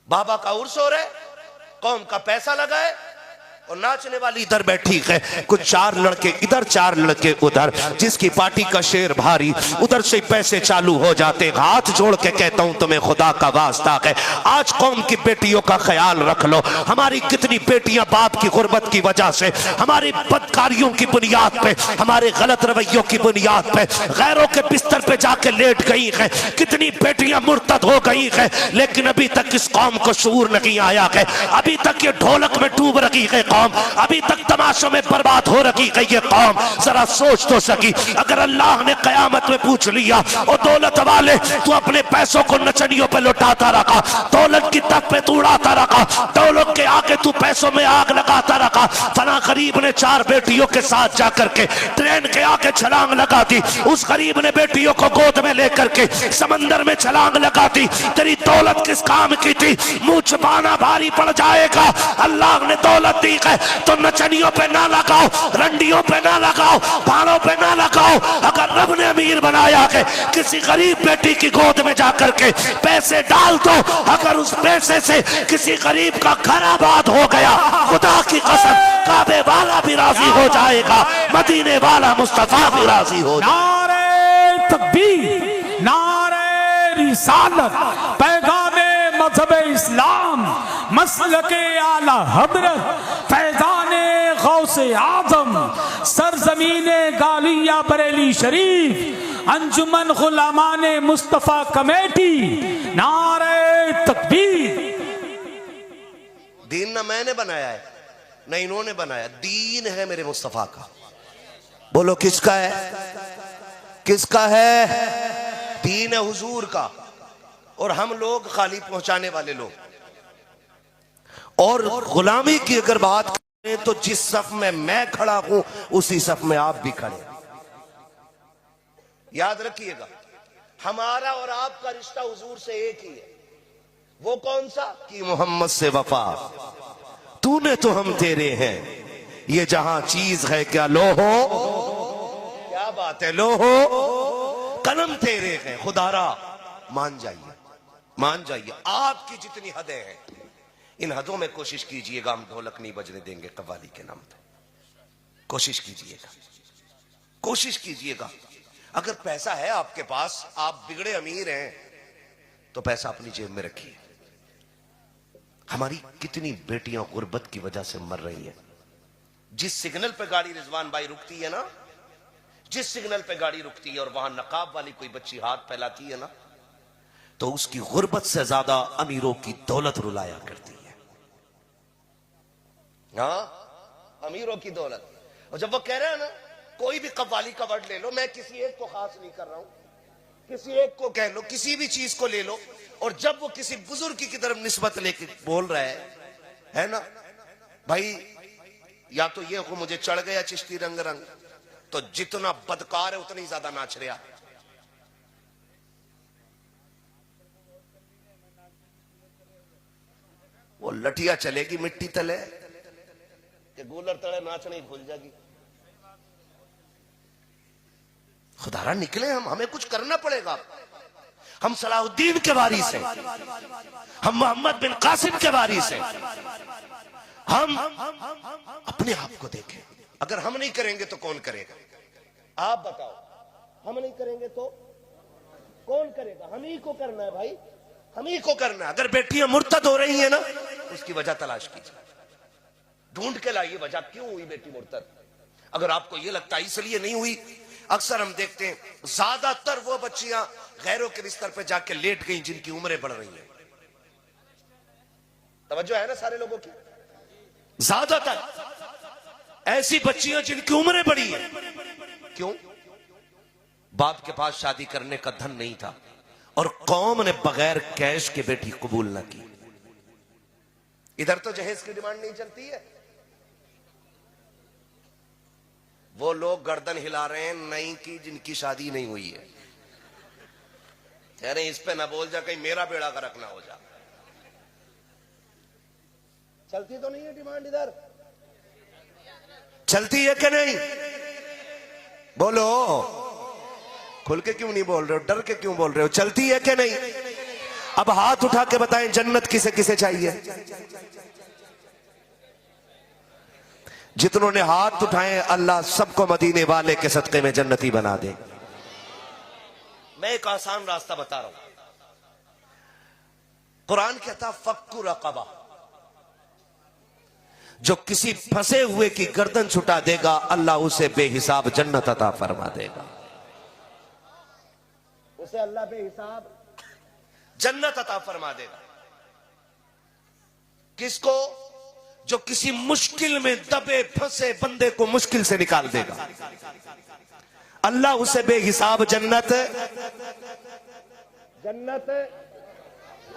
[SPEAKER 1] बाबा का उर्स हो रहा है, कौम का पैसा लगा है और नाचने वाली इधर बैठी है, कुछ 4 लड़के इधर 4 लड़के उधर, जिसकी पार्टी का शेर भारी, उधर से पैसे चालू हो जाते। हाथ जोड़ के कहता हूं तुम्हें खुदा का वास्ता है, आज कौम की बेटियों का ख्याल रख लो। हमारी कितनी बेटियां बाप की गुर्बत की वजह से, हमारी बदकारियों की बुनियाद पे, हमारे गलत रवैयों की बुनियाद पे गैरों के बिस्तर पे जाके लेट गई है। कितनी बेटियां मुर्तद हो गई है, लेकिन अभी तक इस कौम को शऊर नहीं आया है। अभी तक ये ढोलक में डूब रही है कौम, अभी तक तमाशों में बर्बाद हो रही है ये कौम। जरा सोच तो सकी, अगर अल्लाह ने कयामत में पूछ लिया, ओ दौलत वाले तू अपने पैसों को नचनियों पे लुटाता रखा, दौलत की तक पे तू उड़ाता रखा, दौलत के आगे तू पैसों में आग लगाता रखा। फला गरीब ने 4 बेटियों के साथ जाकर के ट्रेन के आगे छलांग लगा दी, उस गरीब ने बेटियों को गोद में लेकर के समंदर में छलांग लगा दी। तेरी दौलत किस काम की थी? मुंह छुपाना भारी पड़ जाएगा। अल्लाह ने दौलत दी है तो नचनियों पे ना लगाओ, रंडियों पे ना लगाओ, भाड़ों पे ना लगाओ। अगर रब ने अमीर बनाया है, किसी गरीब बेटी की गोद में जाकर के पैसे डाल दो, अगर उस पैसे से किसी गरीब का घर आबाद हो गया, खुदा की कसम काबे वाला भी राजी हो जाएगा, मदीने वाला मुस्तफा भी राजी हो जाएगा।
[SPEAKER 3] नारे तकबीर, नारे रिसालत, पैगामे मजहब इस्लाम, मसलके आला हजरत, फैजाने गौसे आजम, सरजमीने गालिया बरेली शरीफ, अंजुमन गुलामाने मुस्तफा कमेटी। नारे तकबीर।
[SPEAKER 1] दीन ना मैंने बनाया है, न इन्होंने बनाया, दीन है मेरे मुस्तफा का। बोलो किसका है? किसका है? दीन है हुजूर का, और हम लोग खाली पहुंचाने वाले लोग। और गुलामी की अगर बात करें तो जिस सफ में मैं खड़ा हूं उसी सफ में आप भी खड़े। याद रखिएगा, हमारा और आपका रिश्ता हुजूर से एक ही है। वो कौन सा? कि मोहम्मद से वफा, तूने तो हम तेरे हैं, ये जहां चीज है क्या लोहो, क्या बात है लोहो, कलम तेरे हैं खुदारा। मान जाइए, मान जाइए, आपकी जितनी हदें हैं इन हदों में कोशिश कीजिएगा, हम ढोलक नहीं बजने देंगे कव्वाली के नाम पे। कोशिश कीजिएगा, कोशिश कीजिएगा। अगर पैसा है आपके पास, आप बिगड़े अमीर हैं, तो पैसा अपनी जेब में रखिए। हमारी कितनी बेटियां गुर्बत की वजह से मर रही हैं। जिस सिग्नल पे गाड़ी रिजवान भाई रुकती है ना, जिस सिग्नल पे गाड़ी रुकती है और वहां नकाब वाली कोई बच्ची हाथ फैलाती है ना, तो उसकी गुर्बत से ज्यादा अमीरों की दौलत रुलाया करती है। हाँ, अमीरों की दौलत। और जब वो कह रहे हैं ना, कोई भी कव्वाली का वर्ड ले लो, मैं किसी एक को खास नहीं कर रहा हूं, किसी एक को कह लो, किसी भी चीज को ले लो, और जब वो किसी बुजुर्ग की तरफ निस्बत लेके बोल रहा है ना भाई, या तो ये मुझे चढ़ गया चिश्ती रंग रंग, तो जितना बदकार है उतनी ज्यादा नाच रहा। वो लठिया चलेगी मिट्टी तले कि गूलर तले नाचने भूल जाएगी। खुदारा निकले हम, हमें कुछ करना पड़ेगा। हम सलाहुद्दीन के वारिस हैं, हम मोहम्मद बिन कासिम के वारिस हैं। हम अपने आप को देखें। अगर हम नहीं करेंगे तो कौन करेगा? आप बताओ, हम नहीं करेंगे तो कौन करेगा? हम ही को करना है भाई, हम ही को करना है। अगर बेटियां मुर्तद हो रही हैं ना, उसकी वजह तलाश कीजिए, ढूंढ के लाइए वजह क्यों हुई बेटी मुर्तद। अगर आपको यह लगता है इसलिए नहीं हुई, अक्सर हम देखते हैं ज्यादातर वो बच्चियां गैरों के बिस्तर पे जाके लेट गई जिनकी उम्रें बढ़ रही हैं। तवज्जो है ना सारे लोगों की? ज्यादातर ऐसी बच्चियां जिनकी उम्रें बढ़ी है। क्यों? बाप के पास शादी करने का धन नहीं था और कौम ने बगैर कैश के बेटी कबूल ना की। इधर तो जहेज की डिमांड नहीं चलती है। वो लोग गर्दन हिला रहे हैं नई की जिनकी शादी नहीं हुई है। कह रहे इस पे ना बोल जा, कहीं मेरा बेड़ा गर्क ना हो जा। चलती तो नहीं है डिमांड इधर? चलती है कि नहीं? बोलो, खुल के क्यों नहीं बोल रहे हो? डर के क्यों बोल रहे हो? चलती है कि नहीं? अब हाथ उठा के बताएं, जन्नत किसे किसे चाहिए? जितनों ने हाथ उठाए अल्लाह सबको मदीने वाले के सदके में जन्नती बना दे। मैं एक आसान रास्ता बता रहा हूं। कुरान कहता फक्कु रक़बा, जो किसी फंसे हुए की गर्दन छुटा देगा अल्लाह उसे बेहिसाब जन्नत अता फरमा देगा। उसे अल्लाह बेहिसाब जन्नत अता फरमा देगा। किसको? जो किसी मुश्किल में दबे फंसे बंदे को मुश्किल से निकाल देगा, अल्लाह उसे बेहिसाब जन्नत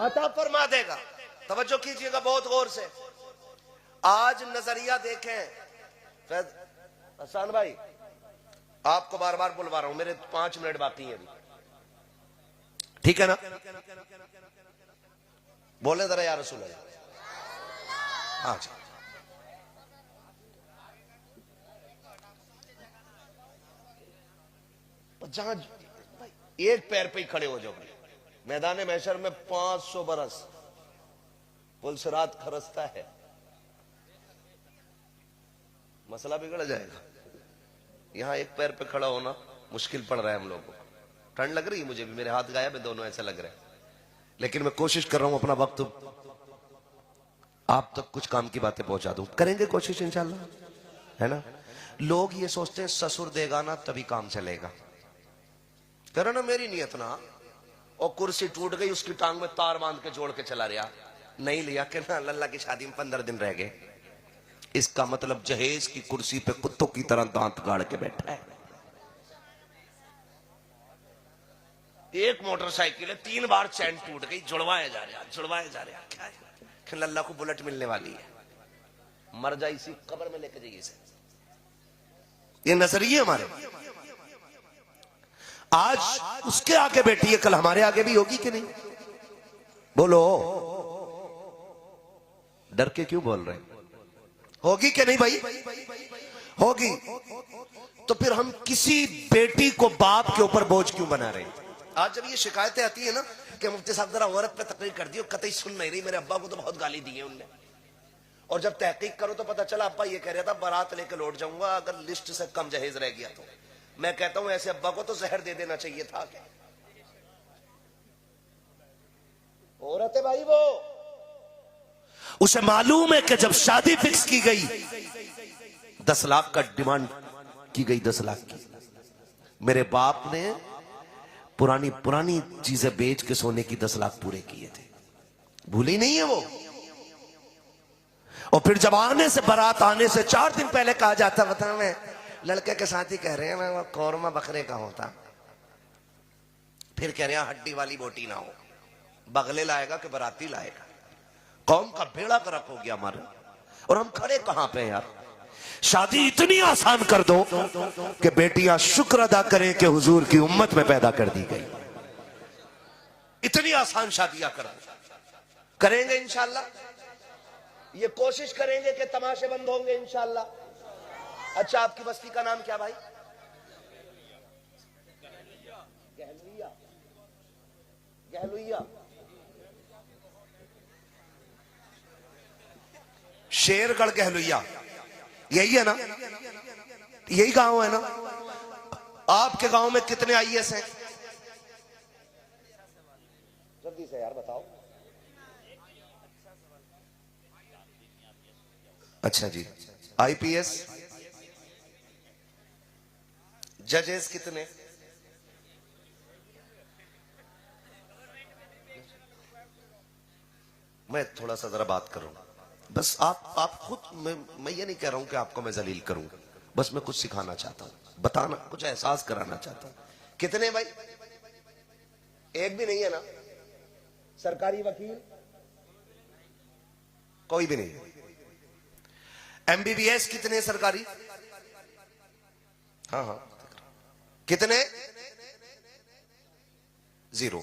[SPEAKER 1] अता फरमा देगा। तवज्जो कीजिएगा बहुत गौर से। आज नजरिया देखें। हसन भाई, आपको बार बार बुलवा रहा हूं, मेरे 5 मिनट बाकी हैं अभी, ठीक है ना? बोले जरा या रसूल अल्लाह। हाँ जी, जहां एक पैर पे ही खड़े हो जाओगे मैदान महशर में 500 बरस पुलसरात खरसता है, मसला बिगड़ जाएगा। यहां एक पैर पे खड़ा होना मुश्किल पड़ रहा है हम लोगों को। ठंड लग रही है मुझे भी, मेरे हाथ गायब है दोनों, ऐसा लग रहा है। लेकिन मैं कोशिश कर रहा हूं अपना वक्त आप तक कुछ काम की बातें पहुंचा दूं। करेंगे कोशिश इंशाल्लाह, है ना? लोग ये सोचते हैं ससुर देगा ना तभी काम चलेगा। करो ना, मेरी नियत ना। और कुर्सी टूट गई, उसकी टांग में तार बांध के जोड़ के चला रहा, नहीं लिया कि ना लल्ला की शादी में 15 दिन रह गए। इसका मतलब जहेज की कुर्सी पे कुत्तों की तरह दांत गाड़ के बैठा है। एक मोटरसाइकिल है, 3 बार चैन टूट गई, जुड़वाया जा रहा, जुड़वाया जा रहा। क्या है? लल्ला को बुलेट मिलने वाली है, मर जाए इसी कब्र में लेके जाइए इसे। ये नजरिए हमारे। आज उसके आगे बैठी है, कल हमारे आगे भी होगी कि नहीं? बोलो, डर के क्यों बोल रहे? होगी कि नहीं भाई? होगी। तो फिर हम किसी बेटी को बाप के ऊपर बोझ क्यों बना रहे हैं? आज जब ये शिकायतें आती है ना कि मुफ्ती साहब जरा औरत पे तकरीर कर दी, कतई सुन नहीं रही, मेरे अब्बा को तो बहुत गाली दी है उनने। और जब तहकीक करो तो पता चला अब्बा ये कह रहा था बारात लेके लौट जाऊंगा अगर लिस्ट से कम जहेज रह गया तो। मैं कहता हूं ऐसे अब्बा को तो जहर दे देना चाहिए था। क्या औरत है भाई वो, उसे मालूम है कि जब शादी फिक्स की गई 10 लाख का डिमांड की गई, 10 लाख की। मेरे बाप ने पुरानी चीजें बेच के सोने की 10 लाख पूरे किए थे, भूली नहीं है वो। और फिर जब आने से बारात आने से 4 दिन पहले कहा जाता, बता मैं लड़के के साथ ही कह रहे हैं मैं वो कौरमा बकरे का होता, फिर कह रहे हैं हड्डी वाली बोटी ना हो, बगले लाएगा कि बराती लाएगा। कौम का बेड़ा गर्क हो गया हमारे। और हम खड़े कहां पे यार? शादी इतनी आसान कर दो कि बेटियां शुक्र अदा करें कि हुजूर की उम्मत में पैदा कर दी गई। इतनी आसान शादियां कर दो। करेंगे इंशाल्लाह, ये कोशिश करेंगे कि तमाशे बंद होंगे इंशाल्लाह। अच्छा, आपकी बस्ती का नाम क्या भाई? गहलुइया। गहलुइया, शेरगढ़ गहलुइया, यही है ना? यही गांव है ना? आपके गांव में कितने आईएएस हैं? जल्दी से यार बताओ। अच्छा जी, आईपीएस, जजेस कितने? मैं थोड़ा सा जरा बात करूं, बस आप खुद, मैं ये नहीं कह रहा हूं कि आपको मैं जलील करूं, बस मैं कुछ सिखाना चाहता हूं, बताना, कुछ एहसास कराना चाहता हूं। कितने भाई? एक भी नहीं है ना? सरकारी वकील कोई भी नहीं। एमबीबीएस कितने सरकारी? हाँ हाँ, कितने? 0।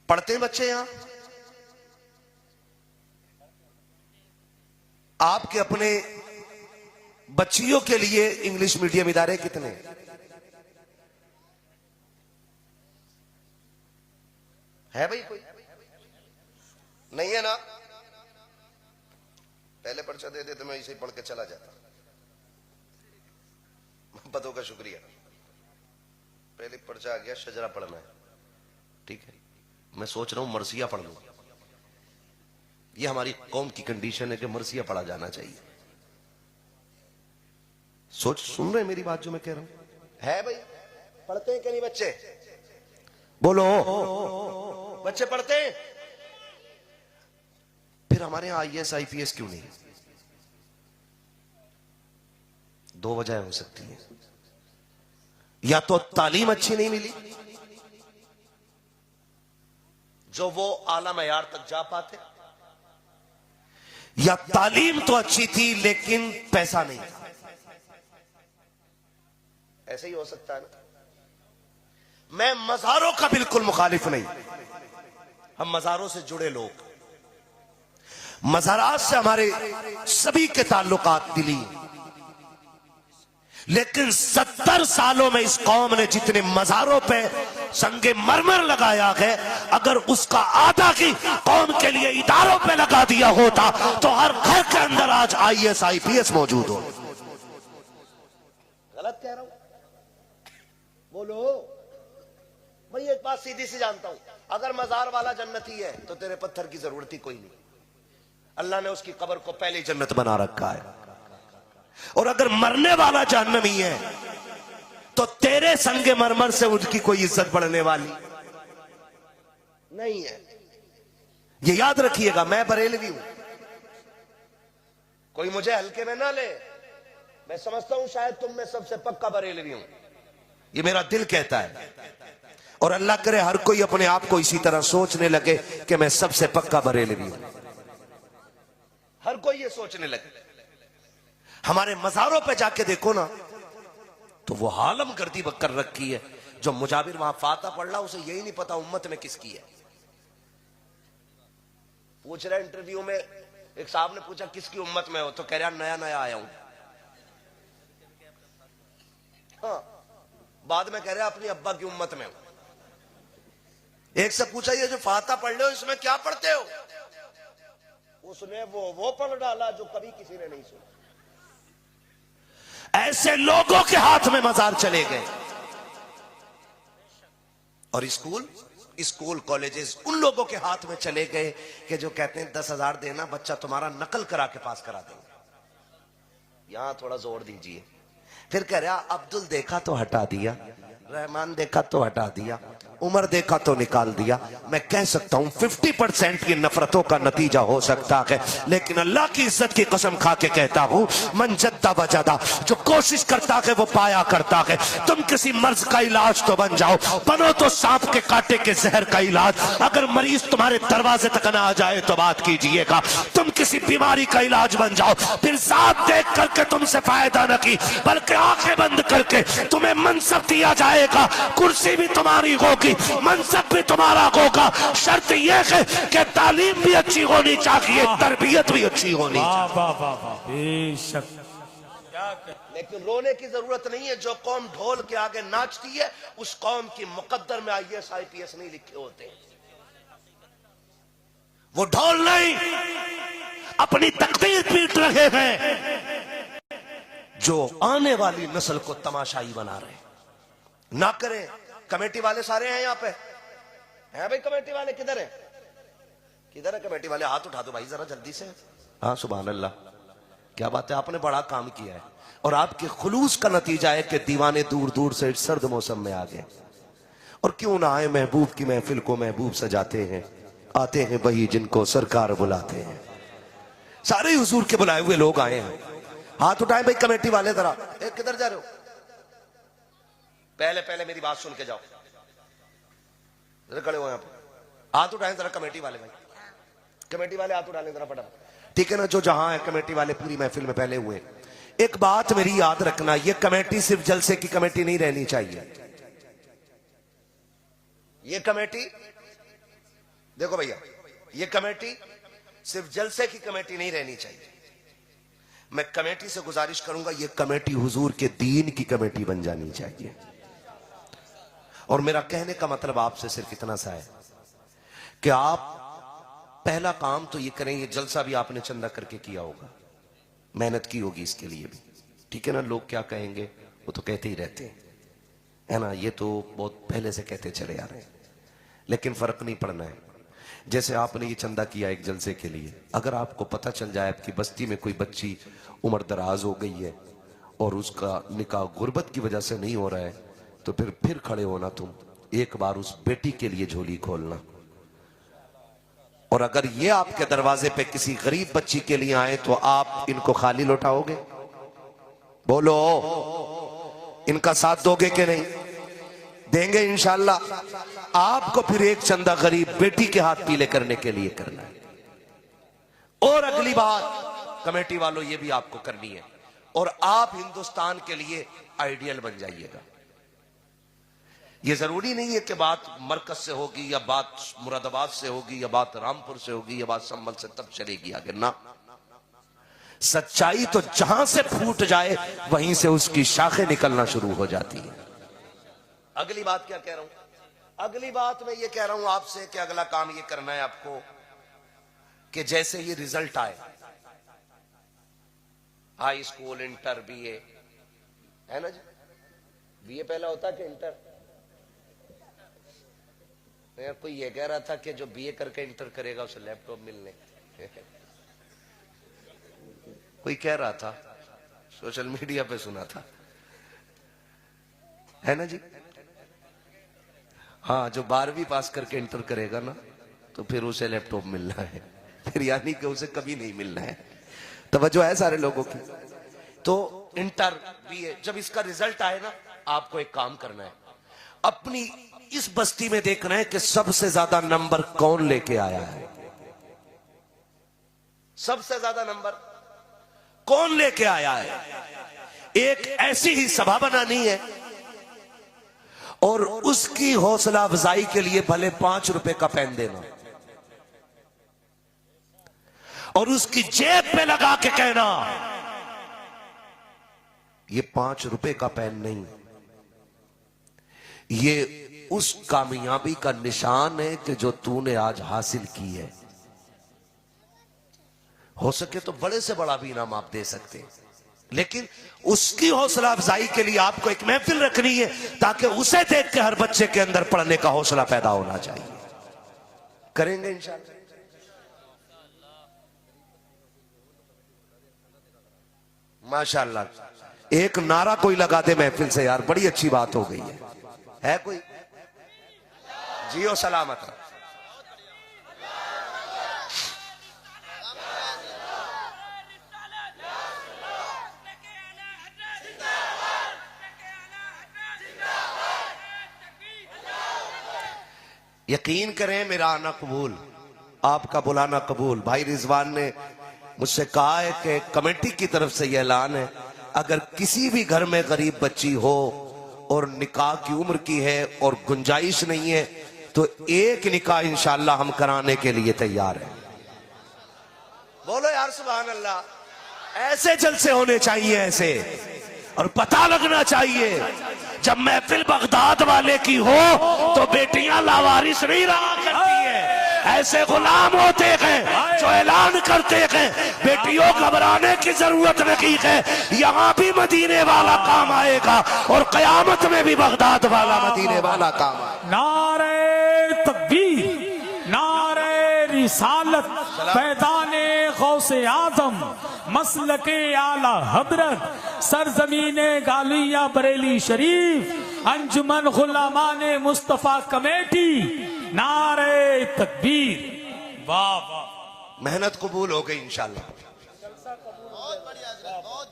[SPEAKER 1] पढ़ते हैं बच्चे यहां? आपके अपने बच्चियों के लिए इंग्लिश मीडियम इदारे कितने? है भाई कोई? नहीं है ना? पहले पर्चा दे देते, मैं इसे पढ़ के चला जाता। मोहब्बतों का शुक्रिया। पहले पर्चा आ गया, शजरा पढ़ना है, ठीक है। मैं सोच रहा हूं मरसिया पढ़ लूं। ये हमारी कौम की कंडीशन है कि मरसिया पढ़ा जाना चाहिए। सुन रहे हैं मेरी बात जो मैं कह रहा हूं? है भाई? पढ़ते हैं कि नहीं बच्चे? बोलो, बच्चे पढ़ते हैं? फिर हमारे यहां आईएएस आईपीएस क्यों नहीं? 2 वजह हो सकती है। या तो तालीम अच्छी नहीं मिली जो वो आला मयार तक जा पाते, या तालीम तो अच्छी थी लेकिन पैसा नहीं था। ऐसे ही हो सकता है ना? मैं मज़ारों का बिल्कुल मुखालिफ नहीं, हम मज़ारों से जुड़े लोग, मज़ारात से हमारे सभी के ताल्लुकात दिली, लेकिन 70 सालों में इस कौम ने जितने मज़ारों पे संगे मरमर लगाया है, अगर उसका आधा की कौम के लिए इदारों पे लगा दिया होता तो हर घर के अंदर आज आईएएस आईपीएस मौजूद हो। गलत कह रहा हूं? बोलो। मैं एक बात सीधी सी जानता हूं, अगर मजार वाला जन्नती है तो तेरे पत्थर की जरूरत ही कोई नहीं। अल्लाह ने उसकी कब्र को पहले जन्नत बना रखा है। और अगर मरने वाला जहन्नमी है तो तेरे संगे मरमर से उनकी कोई इज्जत बढ़ने वाली नहीं है। ये याद रखिएगा। मैं बरेलवी हूं, कोई मुझे हल्के में ना ले। मैं समझता हूं शायद तुम में सबसे पक्का बरेलवी हूं, ये मेरा दिल कहता है। और अल्लाह करे हर कोई अपने आप को इसी तरह सोचने लगे कि मैं सबसे पक्का बरेलवी हूं। हर कोई ये सोचने लगे। हमारे मज़ारों पे जाके देखो ना तो वो हालम गर्दी कर रखी है। जो मुजाबिर वहां फाता पढ़ रहा उसे यही नहीं पता उम्मत में किसकी है। पूछ रहा इंटरव्यू में, एक साहब ने पूछा किसकी उम्मत में हो, तो कह रहा नया नया आया हूं। हाँ, बाद में कह रहा अपनी अब्बा की उम्मत में हूं। एक से पूछा ये जो फाता पढ़ रहे हो इसमें क्या पढ़ते हो, उसने वो पढ़ डाला जो कभी किसी ने नहीं सुना। ऐसे लोगों के हाथ में मजार चले गए। और स्कूल कॉलेजेस उन लोगों के हाथ में चले गए कि जो कहते हैं 10,000 देना, बच्चा तुम्हारा नकल करा के पास करा देंगे। यहां थोड़ा जोर दीजिए। फिर कह रहा अब्दुल देखा तो हटा दिया, रहमान देखा तो हटा दिया, उमर देखा तो निकाल दिया। मैं कह सकता हूं 50% की नफरतों का नतीजा हो सकता है, लेकिन अल्लाह की इज्जत की कसम खा के कहता हूं मन जद्दा वजदा, जो कोशिश करता है वो पाया करता है। तुम किसी मर्ज का इलाज तो बन जाओ, बनो तो सांप के कांटे के जहर का इलाज। अगर मरीज तुम्हारे दरवाजे तक ना आ जाए तो बात कीजिएगा। तुम किसी बीमारी का इलाज बन जाओ, फिर साथ देख करके तुमसे फायदा न की बल्कि आंखें बंद करके तुम्हें मनसब दिया जाएगा। कुर्सी भी तुम्हारी होगी, मनसब भी तुम्हारा होगा। शर्त यह है कि तालीम भी अच्छी होनी चाहिए, तरबियत भी अच्छी होनी चाहिए।
[SPEAKER 3] वाह वाह वाह, बेशक।
[SPEAKER 2] लेकिन रोने की जरूरत नहीं है। जो कौम ढोल के आगे नाचती है उस कौम की मुकद्दर में IAS IPS नहीं लिखे होते हैं।
[SPEAKER 1] वो ढोल नहीं अपनी तकदीर पीट रहे हैं जो आने वाली नस्ल को तमाशाई बना रहे हैं।
[SPEAKER 2] ना करें। कमेटी वाले सारे हैं यहाँ पे, हैं भाई? कमेटी वाले किधर है? किधर है कमेटी वाले? हाथ उठा दो भाई जरा जल्दी से।
[SPEAKER 1] हाँ सुभान अल्लाह, क्या बात है, आपने बड़ा काम किया है और आपके खुलूस का नतीजा है कि दीवाने दूर दूर से इस सर्द मौसम में आ गए। और क्यों ना आए, महबूब की महफिल को महबूब सजाते हैं, आते हैं वही जिनको सरकार बुलाते हैं। सारे हुजूर के बुलाए हुए लोग आए हैं। हाथ उठाए भाई कमेटी वाले जरा।
[SPEAKER 2] किधर जा रहे हो? पहले पहले मेरी बात सुन के जाओ, जरा खड़े हो यहाँ पे। हाथ उठाए जरा कमेटी वाले भाई, कमेटी वाले हाथ उठा लें जरा फटाफट।
[SPEAKER 1] ठीक है ना, जो जहां है कमेटी वाले पूरी महफिल में पहले हुए। एक बात मेरी याद रखना, ये कमेटी सिर्फ जलसे की कमेटी नहीं रहनी चाहिए।
[SPEAKER 2] ये कमेटी देखो भैया, ये कमेटी सिर्फ जलसे की कमेटी नहीं रहनी चाहिए।
[SPEAKER 1] मैं कमेटी से गुजारिश करूंगा, ये कमेटी हुजूर के दीन की कमेटी बन जानी चाहिए। और मेरा कहने का मतलब आपसे सिर्फ इतना सा है कि आप पहला काम तो ये करें, ये जलसा भी आपने चंदा करके किया होगा, मेहनत की होगी इसके लिए भी, ठीक है ना। लोग क्या कहेंगे वो तो कहते ही रहते हैं, है ना, ये तो बहुत पहले से कहते चले आ रहे हैं, लेकिन फर्क नहीं पड़ना है। जैसे आपने ये चंदा किया एक जलसे के लिए, अगर आपको पता चल जाए आपकी बस्ती में कोई बच्ची उम्र दराज हो गई है और उसका निकाह गुर्बत की वजह से नहीं हो रहा है, तो फिर खड़े होना, तुम एक बार उस बेटी के लिए झोली खोलना। और अगर ये आपके दरवाजे पे किसी गरीब बच्ची के लिए आए तो आप इनको खाली लौटाओगे? बोलो, इनका साथ दोगे कि नहीं? देंगे इंशाल्लाह। आपको फिर एक चंदा गरीब बेटी के हाथ पीले करने के लिए करना है। और अगली बात कमेटी वालों, ये भी आपको करनी है, और आप हिंदुस्तान के लिए आइडियल बन जाइएगा। ये जरूरी नहीं है कि बात मरकज से होगी या बात मुरादाबाद से होगी या बात रामपुर से होगी या बात संभल से तब चलेगी आगे ना। सच्चाई तो जहां से फूट जाए वहीं से उसकी शाखें निकलना शुरू हो जाती है।
[SPEAKER 2] अगली बात क्या कह रहा हूं? अगली बात मैं ये कह रहा हूं आपसे कि अगला काम ये करना है आपको कि जैसे ही रिजल्ट आए, हाई स्कूल, इंटर, BA, है ना जी? BA पहला होता है कि इंटर? यार कोई ये कह रहा था कि जो BA करके इंटर करेगा उसे लैपटॉप मिलने
[SPEAKER 1] कोई कह रहा था, सोशल मीडिया पे सुना था, है ना जी? हाँ, जो 12वीं पास करके इंटर करेगा ना तो फिर उसे लैपटॉप मिलना है, फिर यानी कि उसे कभी नहीं मिलना है। तवज्जो है सारे लोगों की? तो इंटर, BA, जब इसका रिजल्ट आए ना, आपको एक काम करना है, अपनी इस बस्ती में देखना है कि सबसे ज्यादा नंबर कौन लेके आया है।
[SPEAKER 2] सबसे ज्यादा नंबर
[SPEAKER 1] कौन लेके आया है। एक ऐसी ही सभा बनानी है और उसकी हौसला अफजाई के लिए भले 5 रुपए का पेन देना और उसकी जेब पे लगा के कहना, ये 5 रुपए का पेन नहीं, ये उस कामयाबी का निशान है कि जो तूने आज हासिल की है। हो सके तो बड़े से बड़ा भी इनाम आप दे सकते हैं, लेकिन उसकी हौसला अफजाई के लिए आपको एक महफिल रखनी है ताकि उसे देख के हर बच्चे के अंदर पढ़ने का हौसला पैदा होना चाहिए। करेंगे इंशाअल्लाह। माशाअल्लाह, एक नारा कोई लगा दे महफिल से यार, बड़ी अच्छी बात हो गई है कोई? जियो सलामत। यकीन करें मेरा आना कबूल, आपका बुलाना कबूल। भाई रिजवान ने मुझसे कहा है कि कमेटी की तरफ से यह ऐलान है, अगर किसी भी घर में गरीब बच्ची हो और निकाह की उम्र की है और गुंजाइश नहीं है तो एक निकाह इंशाअल्लाह हम कराने के लिए तैयार हैं। बोलो यार सुभान अल्लाह। ऐसे जलसे होने चाहिए ऐसे, और पता लगना चाहिए जब महफिल बगदाद वाले की हो तो बेटियां लावारिस नहीं रहा करती हैं। ऐसे गुलाम होते हैं जो ऐलान करते हैं बेटियों घबराने की जरूरत नहीं है, यहाँ भी मदीने वाला काम आएगा और कयामत में भी बगदाद वाला मदीने वाला काम आएगा।
[SPEAKER 3] नारे तकबीर, नारे रिसालत, पैदाने गौसे आजम, मसलके आला हजरत, सरजमीने गालिया बरेली शरीफ, अंजुमन गुलामाने मुस्तफा कमेटी, नारे तकबीर। वाह वाह।
[SPEAKER 1] मेहनत कबूल हो गई इंशाल्लाह,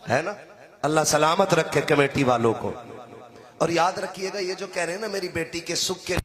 [SPEAKER 1] है ना। अल्लाह सलामत रखे कमेटी वालों को। और याद रखिएगा ये जो कह रहे हैं ना मेरी बेटी के सुख के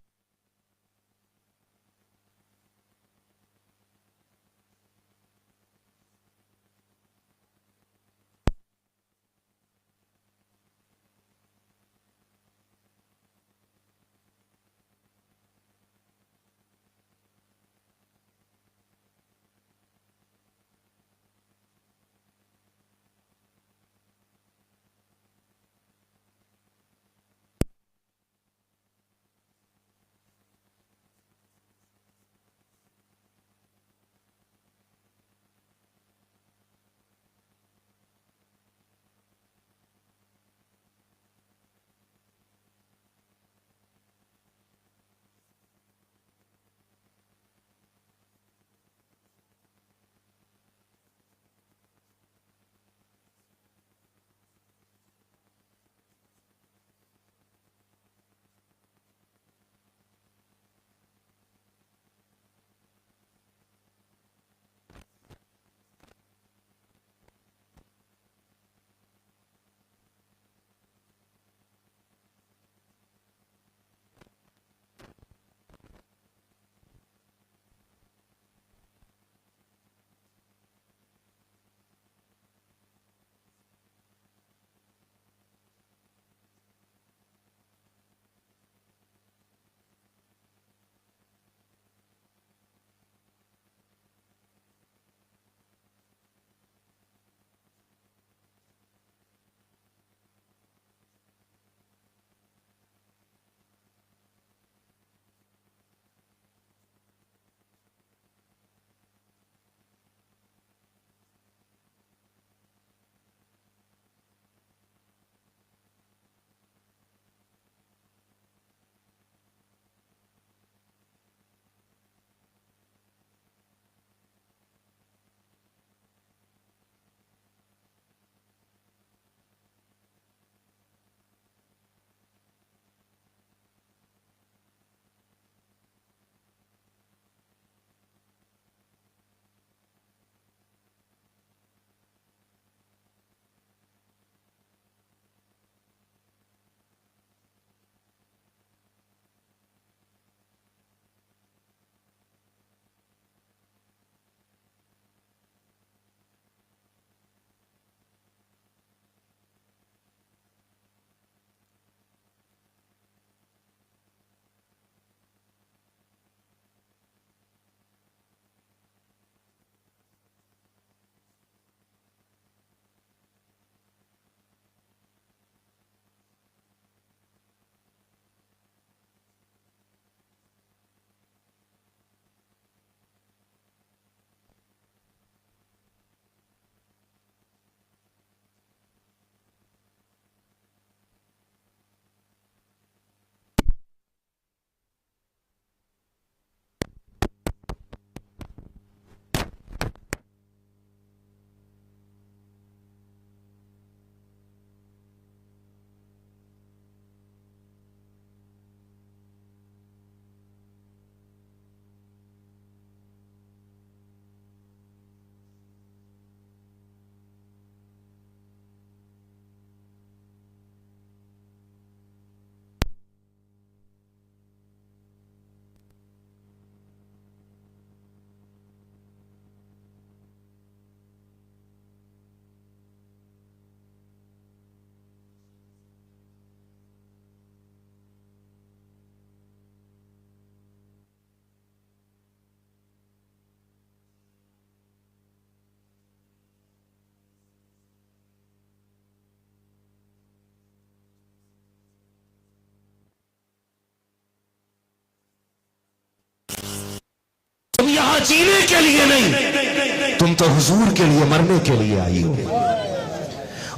[SPEAKER 1] यहाँ जीने के लिए नहीं, तुम तो हुजूर के लिए मरने के लिए आई हो।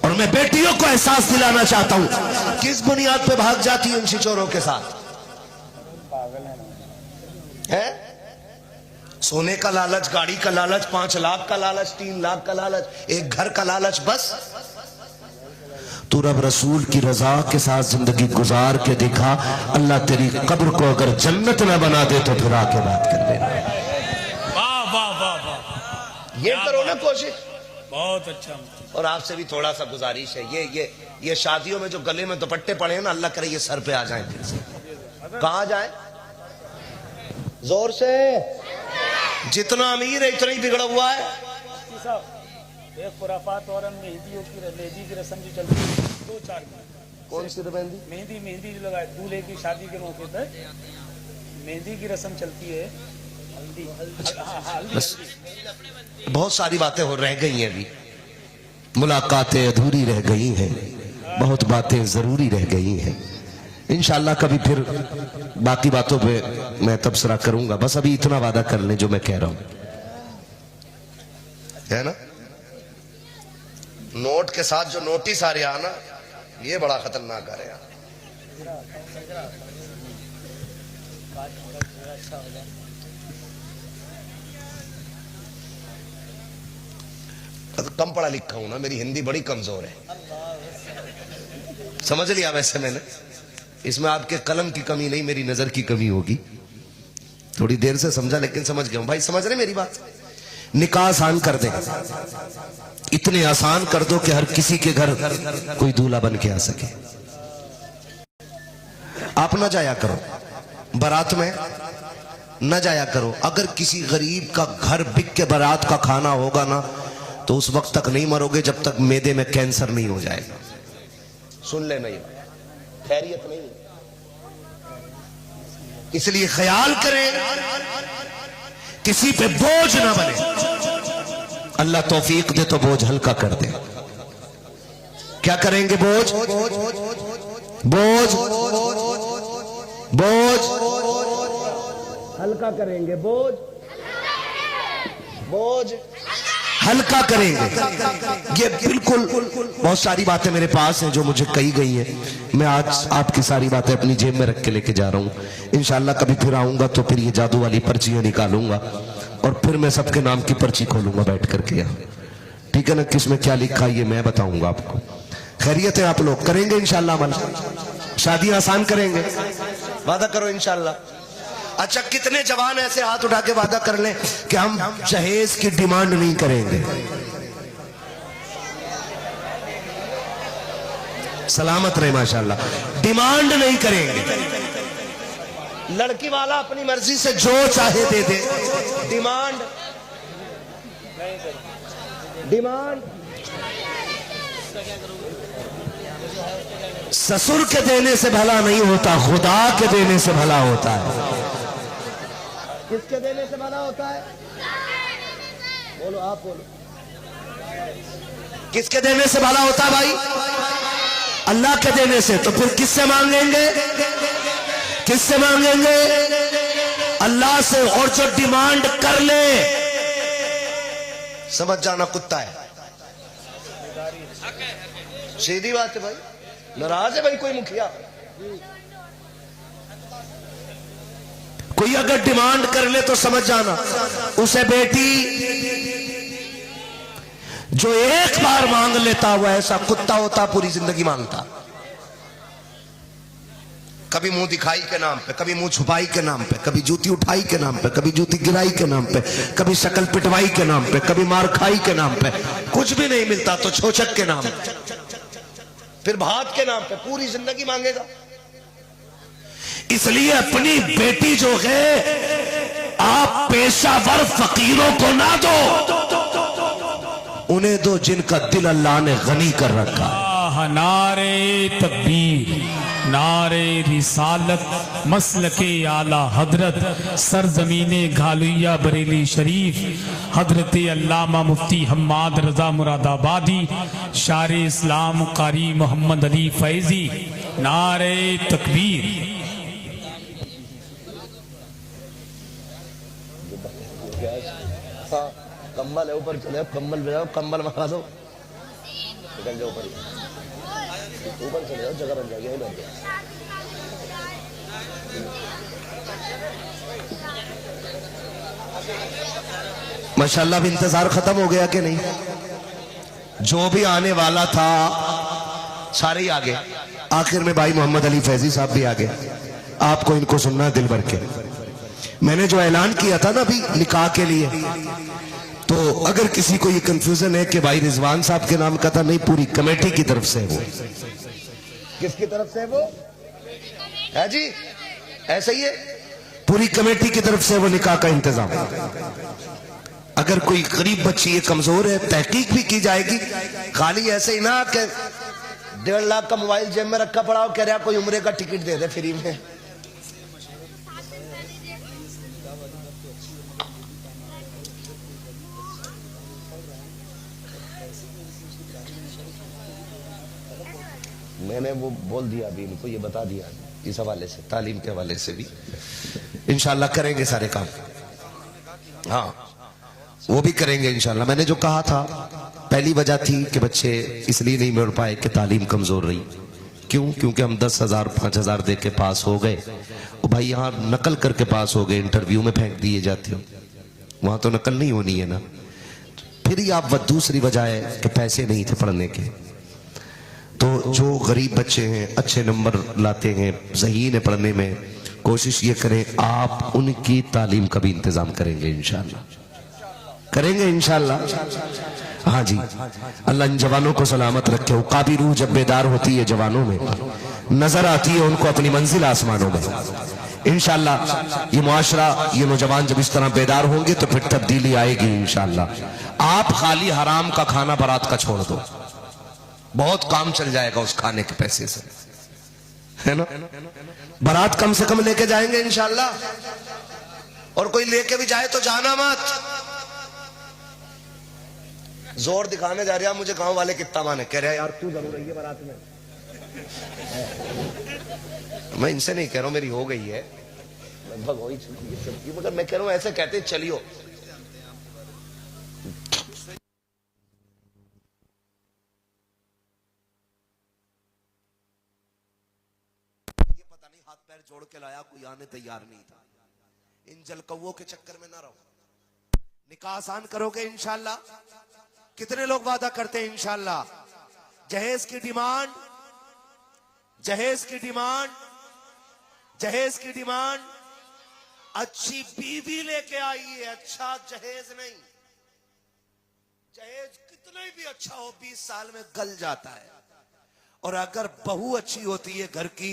[SPEAKER 1] और मैं बेटियों को एहसास दिलाना चाहता हूं, किस बुनियाद पे भाग जाती है इन छिचोरों के साथ? है सोने का लालच, गाड़ी का लालच, 5 लाख का लालच, 3 लाख का लालच, एक घर का लालच, बस। तू रब रसूल की रजा के साथ जिंदगी गुजार के दिखा, अल्लाह तेरी कब्र को अगर जन्नत न बना दे तो फिर आके बात कर लेना।
[SPEAKER 3] वाह वाह वाह वाह,
[SPEAKER 1] ये करो ना कोशिश।
[SPEAKER 3] बहुत अच्छा।
[SPEAKER 1] और आपसे भी थोड़ा सा गुजारिश है, ये शादियों में जो गले में दुपट्टे पड़े हैं ना, अल्लाह करे ये सर पे आ जाए फिर से। कहाँ जाए? जोर से। जितना अमीर है इतना ही बिगड़ा हुआ है।
[SPEAKER 3] एक खुराफात और मेहंदी की रस्म जो चलती है 2-4 दिन।
[SPEAKER 1] कौन सी मेहंदी?
[SPEAKER 3] मेहंदी जो लगाए दूल्हे की शादी के मौके पर मेहंदी की रस्म चलती है, हल्दी।
[SPEAKER 1] बस बहुत सारी बातें हो रह गई हैं, अभी मुलाकातें अधूरी रह गई हैं, बहुत बातें जरूरी रह गई हैं। इंशाल्लाह कभी फिर बाकी बातों पे मैं तबसरा करूंगा। बस अभी इतना वादा कर लें जो मैं कह रहा हूं, है ना। नोट के साथ जो नोटिस आ रहा ना, ये बड़ा खतरनाक आ रहा। कम पढ़ा लिखा हूं ना, मेरी हिंदी बड़ी कमजोर है, समझ लिया। वैसे मैंने इसमें आपके कलम की कमी नहीं, मेरी नजर की कमी होगी। थोड़ी देर से समझा, लेकिन समझ गया हूं। भाई समझ रहे मेरी बात? निकाह आसान कर दे, इतने आसान कर दो कि हर किसी के घर कोई दूल्हा बन के आ सके। आप न जाया करो बारात में, न जाया करो। अगर किसी गरीब का घर बिक के बारात का खाना होगा ना, तो उस वक्त तक नहीं मरोगे जब तक मैदे में कैंसर नहीं हो जाएगा। सुन ले, नहीं खैरियत नहीं। इसलिए ख्याल करें किसी पे बोझ ना बने। अल्लाह तौफीक दे तो बोझ हल्का कर दे। क्या करेंगे? बोझ बोझ बोझ
[SPEAKER 2] हल्का करेंगे, बोझ बोझ
[SPEAKER 1] हल्का करेंगे। ये बिल्कुल बहुत सारी बातें मेरे पास हैं जो मुझे कही गई हैं। मैं आज आपकी सारी बातें अपनी जेब में रख के लेके जा रहा हूँ। इंशाल्लाह कभी फिर आऊंगा तो फिर ये जादू वाली पर्चियां निकालूंगा और फिर मैं सबके नाम की पर्ची खोलूंगा बैठ करके यहाँ। ठीक है ना? किसमें क्या लिखा ये मैं बताऊंगा आपको। खैरियत है? आप लोग करेंगे इंशाल्लाह अमल? शादी आसान करेंगे? वादा करो इंशाल्लाह। अच्छा, कितने जवान ऐसे हाथ उठा के वादा कर लें कि हम जहेज की डिमांड नहीं करेंगे? सलामत रहे माशाल्लाह। डिमांड नहीं करेंगे। लड़की वाला अपनी मर्जी से जो चाहे दे दे, डिमांड
[SPEAKER 2] डिमांड
[SPEAKER 1] ससुर के देने से भला नहीं होता, खुदा के देने से भला होता है।
[SPEAKER 2] किसके देने से भला होता है? बोलो, आप बोलो।
[SPEAKER 1] किसके देने से भला होता है भाई? अल्लाह के देने से। तो फिर किससे मांगेंगे? किससे मांगेंगे? अल्लाह से। और जो डिमांड कर ले, समझ जाना कुत्ता है। सीधी बात है भाई। नाराज है भाई कोई मुखिया? कोई अगर डिमांड कर ले तो समझ जाना उसे बेटी जो एक बार मांग लेता हुआ ऐसा कुत्ता होता पूरी जिंदगी मांगता। कभी मुंह दिखाई के नाम पे, कभी मुंह छुपाई के नाम पे, कभी जूती उठाई के नाम पे, कभी जूती गिराई के नाम पे, कभी शक्ल पिटवाई के नाम पे, कभी मार खाई के नाम पे। कुछ भी नहीं मिलता तो छोचक के नाम पे, फिर भात के नाम पे पूरी जिंदगी मांगेगा। इसलिए अपनी बेटी जो है आप पेशावर फकीरों को ना दो, उन्हें दो जिनका दिल अल्लाह ने गनी कर रखा।
[SPEAKER 3] नारे तकबीर, नारे रिसालत, मसलके आला हजरत, सरजमीने घालुया बरेली शरीफ, हजरत अल्लामा मुफ्ती हम्माद रजा मुरादाबादी, शारे इस्लाम कारी मोहम्मद अली फैजी। नारे तकबीर।
[SPEAKER 2] हाँ कम्बल है, ऊपर चले, कम्बल पे जाओ, कम्बल मंगा दो, निकल जाओ ऊपर, ऊपर चले जाओ, जगह बन जाएगी, बैठ जाओ।
[SPEAKER 1] माशाल्लाह अब इंतजार खत्म हो गया कि नहीं? जो भी आने वाला था सारे ही आ गए। आखिर में भाई मोहम्मद अली फैजी साहब भी आ गए। आपको इनको सुनना दिल भर के। मैंने जो ऐलान किया था ना अभी निकाह के लिए, तो अगर किसी को ये कंफ्यूजन है कि भाई रिजवान साहब के नाम का था, नहीं, पूरी कमेटी की तरफ से वो।
[SPEAKER 2] किसकी तरफ से वो है जी? ऐसा ही है,
[SPEAKER 1] पूरी कमेटी की तरफ से वो निकाह का इंतजाम। अगर कोई गरीब बच्ची है, कमजोर है, तहकीक भी की जाएगी। खाली ऐसे ही ना कि 1.5 लाख का मोबाइल जेब में रखा पड़ा हो, कह रहा कोई उम्रे का टिकट दे दे फ्री में।
[SPEAKER 2] मैंने वो बोल दिया अभी इनको, ये बता दिया इस हवाले से,
[SPEAKER 1] तालीम के हवाले से भी इंशाल्लाह करेंगे सारे काम। हाँ वो भी करेंगे इंशाल्लाह। मैंने जो कहा था, पहली वजह थी कि बच्चे इसलिए नहीं मिल पाए कि तालीम कमजोर रही। क्यों? क्योंकि हम 10,000 5,000 दे के पास हो गए। ओ भाई यहाँ नकल करके पास हो गए, इंटरव्यू में फेंक दिए जाते हो, वहां तो नकल नहीं होनी है ना। फिर ही आप दूसरी वजह है कि पैसे नहीं थे पढ़ने के। तो जो गरीब बच्चे हैं, अच्छे नंबर लाते हैं, ज़हीन है पढ़ने में, कोशिश ये करें आप उनकी तालीम का भी इंतजाम करेंगे इंशाल्लाह, करेंगे इंशाल्लाह। हाँ जी, अल्लाह इन जवानों को सलामत रखे। उकाबी रूह जब बेदार होती है जवानों में, नजर आती है उनको अपनी मंजिल आसमानों में। इंशाल्लाह ये मुआशरा, ये नौजवान जब इस तरह बेदार होंगे तो फिर तब्दीली आएगी इंशाल्लाह। आप खाली हराम का खाना बारात का छोड़ दो, बहुत काम चल जाएगा उस खाने के पैसे से, है ना। बारात कम से कम लेके जाएंगे इंशाल्लाह, और कोई लेके भी जाए तो जाना मत। जोर दिखाने जा रहा, मुझे गांव वाले कितना माने, कह रहे हैं यार तू जरूर रही है बारात में। मैं इनसे नहीं कह रहा हूं, मेरी हो गई है लगभग, हो ही चुकी है सबकी, मगर मैं कह रहा हूं ऐसे कहते चलियो। हाथ पैर जोड़ के लाया, कोई आने तैयार नहीं था। इन जलकौओं के चक्कर में ना रहो, निकाह आसान करोगे इंशाल्लाह। कितने लोग वादा करते हैं इंशाल्लाह? जहेज की डिमांड, जहेज की डिमांड, जहेज की डिमांड, अच्छी बीवी लेके आइए, अच्छा जहेज नहीं। जहेज कितना भी अच्छा हो 20 साल में गल जाता है, और अगर बहू अच्छी होती है घर की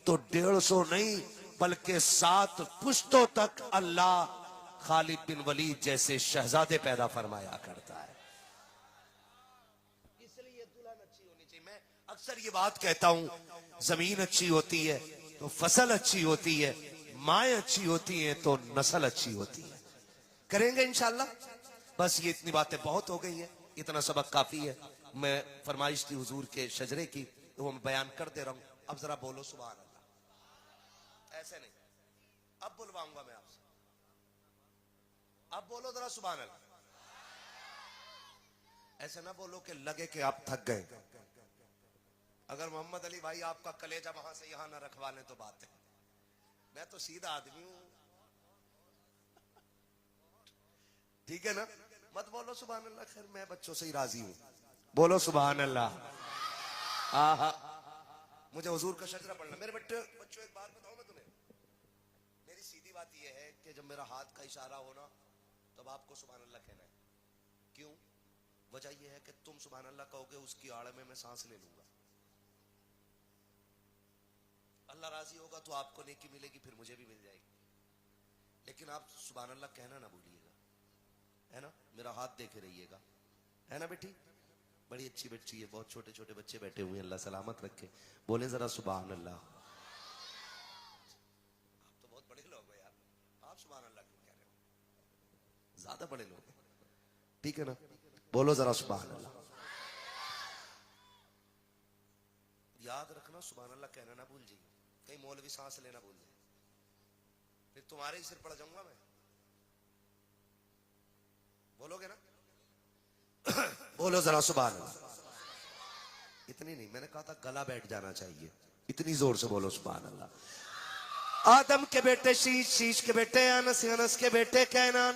[SPEAKER 1] तो 150 नहीं बल्कि 7 पुश्तों तक अल्लाह खालिद बिन वलीद जैसे शहजादे पैदा फरमाया करता है। इसलिए दुल्हन अच्छी होनी चाहिए। मैं अक्सर ये बात कहता हूं, जमीन अच्छी होती है तो फसल अच्छी होती है, माएँ अच्छी होती हैं तो नस्ल अच्छी होती है। करेंगे इंशाल्लाह। बस ये इतनी बातें बहुत हो गई है, इतना सबक काफी है। मैं फरमाइश थी हुजूर के शजरे की, तो वो मैं बयान कर दे रहा हूं। अब जरा बोलो सुभान अल्लाह। ऐसे नहीं, अब बुलवाऊंगा मैं आपसे, अब बोलो जरा सुभान अल्लाह। ऐसे ना बोलो कि लगे कि आप थक गए। अगर मोहम्मद अली भाई आपका कलेजा वहां से यहां ना रखवा लें तो बात है। मैं तो सीधा आदमी हूं, ठीक है ना। मत बोलो सुभान अल्लाह, खैर मैं बच्चों से ही राजी हूं। बोलो सुभान अल्लाह। आहा, मुझे हुजूर का शजरा पढ़ना। मेरे बच्चों एक बात बताऊं मैं तुम्हें, मेरी सीधी बात यह है कि जब मेरा हाथ का इशारा हो ना तब आपको सुभान अल्लाह कहना है। क्यों? वजह यह है कि तुम सुभान अल्लाह कहोगे, उसकी आड़ में मैं सांस ले लूंगा। अल्लाह राजी होगा तो आपको नेकी मिलेगी, फिर मुझे भी मिल जाएगी। लेकिन आप सुभान अल्लाह कहना ना भूलिएगा, है ना। मेरा हाथ देखे रहिएगा, है ना बेटी। बड़ी अच्छी बच्ची है, बहुत छोटे छोटे बच्चे बैठे हुए हैं, अल्लाह सलामत रखे। बोले जरा सुभान अल्लाह। आप तो बहुत बड़े लोग हो यार, आप सुभान अल्लाह क्यों कह रहे हो? ज्यादा बड़े लोग हैं, ठीक है ना। बोलो जरा सुभान अल्लाह। याद रखना सुभान अल्लाह कहना ना भूल जाइए, कहीं मौलवी सांस लेना भूल जाए, फिर तुम्हारे ही सिर पड़ जाऊंगा मैं। बोलो जरा सुभान अल्लाह। इतनी नहीं, मैंने कहा था गला बैठ जाना चाहिए, इतनी जोर से बोलो सुभान अल्लाह। आदम के बेटे शीश, शीश के बेटे अनस, अनस के बेटे कैनान।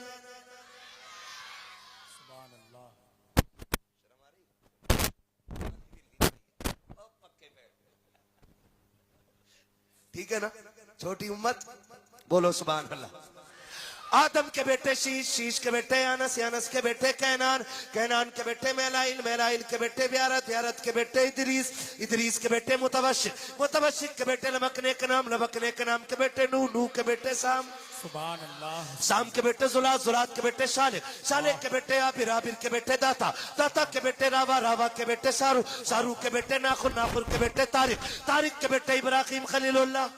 [SPEAKER 1] ठीक है ना, छोटी उम्मत, बोलो सुभान अल्लाह। आदम के बेटे शीश, शीश के बेटे अनस, अनस के बेटे कैनान, कैनान के बेटे मेलाइल, मेलाइल के बेटे ब्यारत, ब्यारत के बेटे इदरीस, इदरीस के बेटे मुतवशिक, मुतवशिक के बेटे लमकने के नाम, लमकने के नाम के बेटे नूह, नूह के बेटे साम,
[SPEAKER 3] सुभान अल्लाह।
[SPEAKER 1] साम के बेटे जुलात, जुलात के बेटे शालिक, शालिक के बेटे आबिर, आबिर के बेटे दाता, दाता के बेटे रावा, रावा के बेटे सारू, सारू के बेटे नाखुर, नाखुर के बेटे तारिक, तारिक के बेटे इब्राहिम खलीलुल्लाह,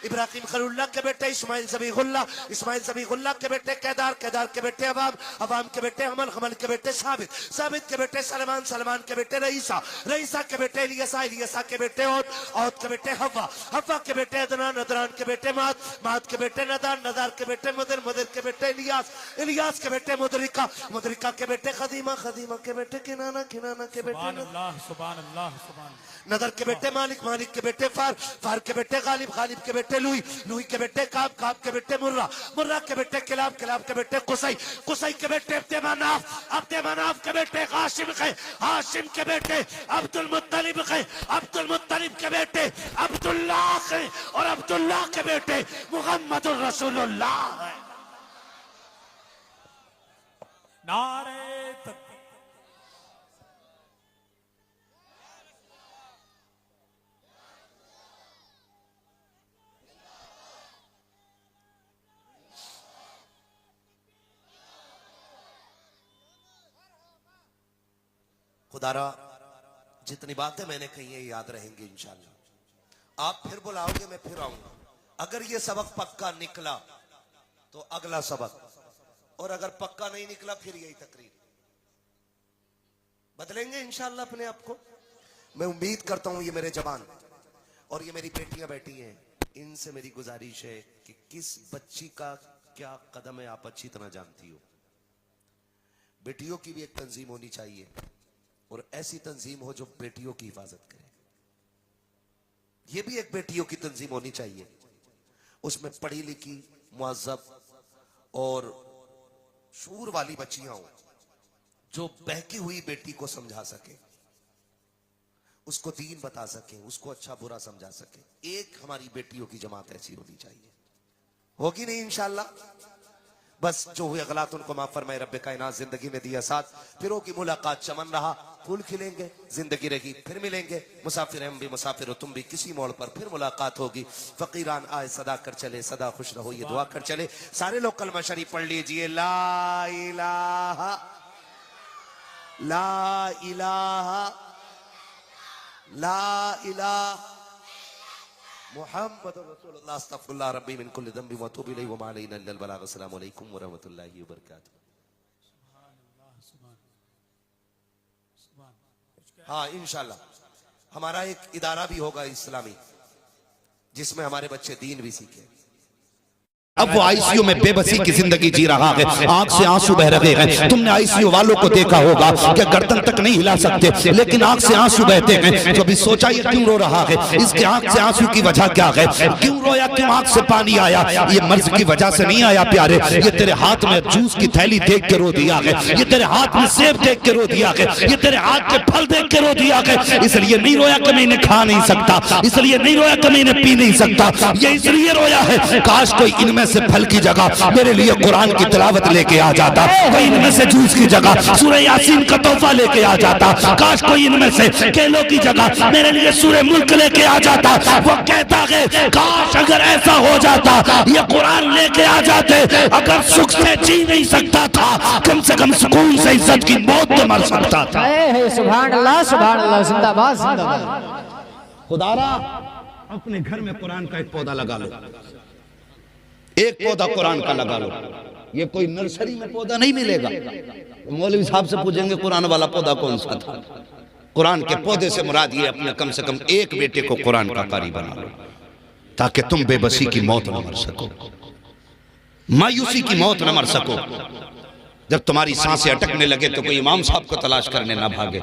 [SPEAKER 1] इब्राहिम खलीलुल्लाह के बेटे इस्माइल ज़बीहुल्लाह, इस्माइल ज़बीहुल्लाह के बेटे केदार, केदार के बेटे अवाम, अवाम के बेटे हमल, हमल के बेटे साबित, साबित के बेटे सलमान, सलमान के बेटे रईसा, रईसा के बेटे इलियसा, इलियसा के बेटे औद, औद के बेटे हवा, हवा के बेटे अदनान, अदनान के बेटे मात, मात के बेटे नदार, नदार के बेटे मुदर, मुदर के बेटे इलियास, इलियास के बेटे मुदरिका, मुदरिका के बेटे खदीमा, खदीमा के बेटे किनाना, किनाना के बेटे
[SPEAKER 3] सुभान अल्लाह, सुभान अल्लाह, सुभान।
[SPEAKER 1] नदर के बेटे मालिक, मालिक के बेटे फार, फार के बेटे गालिब, गालिब के बेटे लुई, लुई के बेटे काब, काब के बेटे मुर्रा, मुर्रा के बेटे किलाब, किलाब के बेटे कुसई, कुसई के बेटे अब्दे मनाफ, अब्दे मनाफ के बेटे हाशिम के, हाशिम के बेटे अब्दुल मुत्तलिब के, अब्दुल मुत्तलिब के बेटे अब्दुल्लाह के, और अब्दुल्लाह के बेटे मुहम्मदुर रसूलुल्लाह है।
[SPEAKER 3] नारे तकबीर।
[SPEAKER 1] खुदारा जितनी बातें मैंने कही है याद रहेंगी इंशाअल्लाह। आप फिर बुलाओगे मैं फिर आऊंगा। अगर ये सबक पक्का निकला तो अगला सबक, और अगर पक्का नहीं निकला फिर यही तकरीर। बदलेंगे इंशाअल्लाह अपने आप को। मैं उम्मीद करता हूं ये मेरे जवान और ये मेरी बेटियां बैठी हैं, इनसे मेरी गुजारिश है कि किस बच्ची का क्या कदम है आप अच्छी तरह जानती हो। बेटियों की भी एक तंजीम होनी चाहिए, और ऐसी तंजीम हो जो बेटियों की हिफाजत करे। ये भी एक बेटियों की तंजीम होनी चाहिए, उसमें पढ़ी लिखी, मुअज्जब और शूर वाली बच्चियां हो, जो बहकी हुई बेटी को समझा सके, उसको दीन बता सके, उसको अच्छा बुरा समझा सके। एक हमारी बेटियों की जमात ऐसी होनी चाहिए। होगी नहीं इंशाअल्लाह। बस जो हुए गलत उनको माफ फरमाए रब्बे कायनात। जिंदगी में दिया साथ, फिर होगी मुलाकात, चमन रहा, फूल खिलेंगे, जिंदगी रही, फिर मिलेंगे। मुसाफिर हम भी मुसाफिर हो तुम भी, किसी मोड़ पर फिर मुलाकात होगी। फकीरान आए सदा कर चले, सदा खुश रहो ये दुआ कर चले। सारे लोग कलमा शरीफ पढ़ लीजिए। ला इलाहा, ला इलाहा, ला इलाहा मुहम्मद रसूलुल्लाह अस्तगफिरुल्लाह रब्बी मिन कुल्लि ज़ंबि व अतूबु इलैहि व मा अलैना इल्लल बलाग। अस्सलामु अलैकुम व रहमतुल्लाहि व बरकातुहू। हाँ इंशाल्लाह हमारा एक इदारा भी होगा इस्लामी, जिसमें हमारे बच्चे दीन भी सीखे।
[SPEAKER 4] अब वो आईसीयू में बेबसी की जिंदगी जी रहा है, आंख से आंसू बह रहे हैं। तुमने आईसीयू वालों को देखा होगा कि गर्दन तक नहीं हिला सकते, लेकिन आंख से आंसू बहते हैं। कभी सोचा ये क्यों रो रहा है, इसके आंख से आंसू की वजह क्या है, क्यों रोया, क्यों आंख से पानी आया? ये मर्ज की वजह से नहीं आया प्यारे, ये तेरे हाथ में जूस की थैली देख के रो दिया है, ये तेरे हाथ में सेब देख के रो दिया है, ये तेरे हाथ के फल देख के रो दिया है। इसलिए नहीं रोया कि मैं इन्हें खा नहीं सकता, इसलिए नहीं रोया कि मैं इन्हें पी नहीं सकता, ये इसलिए रोया है काश कोई इनमें से फल की जगह मेरे लिए कुरान की तिलावत लेके आ जाता, कोई इनमें से जूस की जगह सूरह यासीन का तोहफा लेके आ जाता, काश कोई इनमें से केलों की जगह मेरे लिए सूरह मुल्क लेके आ जाता। वो कहता है काश अगर ऐसा हो जाता, ये कुरान लेके आ जाते। अगर सुख से जी नहीं सकता था, कम से कम सुकून से इज्जत की मौत तो मर सकता था।
[SPEAKER 5] सुभान अल्लाह, सुभान अल्लाह, जिंदाबाद जिंदाबाद।
[SPEAKER 4] खुदारा अपने घर में कुरान का एक पौधा लगा लो, एक पौधा कुरान का लगा लो। ये कोई नर्सरी में पौधा नहीं मिलेगा। मौलवी साहब से पूछेंगे कुरान वाला पौधा कौन सा था। कुरान के पौधे से मुराद ये अपने कम से कम एक बेटे को कुरान का कारी बना लो, ताकि तुम बेबसी की मौत न मर सको, मायूसी की मौत न मर सको। जब तुम्हारी सांसें अटकने लगे तो कोई इमाम साहब को तलाश करने ना भागे,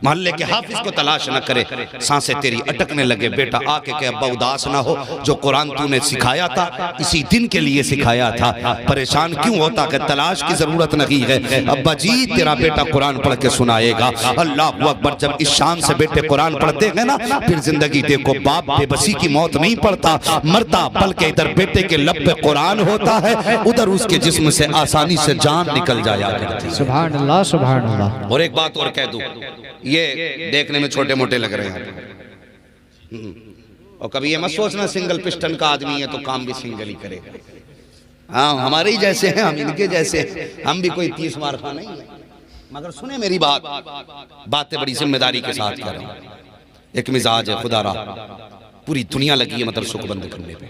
[SPEAKER 4] मोहल्ले के हाफिज को तलाश न करे, सांसें तेरी अटकने लगे, बेटा आके के अब्बा उदास ना हो, जो कुरान तूने सिखाया था इसी दिन के लिए सिखाया था, परेशान क्यों होता कि तलाश की जरूरत नहीं है, अब्बा जी तेरा बेटा कुरान पढ़ के सुनाएगा। अल्लाह अकबर। जब इस शान से बेटे कुरान पढ़ते हैं ना, फिर जिंदगी देखो, बाप बेबसी की मौत नहीं पड़ता, मरता, बल्कि इधर बेटे के लब पे कुरान होता है, उधर उसके जिस्म से आसानी से जान निकल जाया करती है।
[SPEAKER 5] सुभान अल्लाह, सुभान अल्लाह।
[SPEAKER 4] और एक बात और कह दूं, ये देखने में छोटे मोटे लग रहे हैं, और कभी ये मत सोचना सिंगल पिस्टन का आदमी है तो काम भी सिंगल ही करेगा। हाँ, हमारे ही जैसे हैं, हम इनके जैसे, हम भी कोई 30 मार खा नहीं है। मगर सुने मेरी बातें बड़ी जिम्मेदारी के साथ कर रहा हूं। एक मिजाज है खुदा रहा, पूरी दुनिया लगी है मदरसों को बंद करने पे,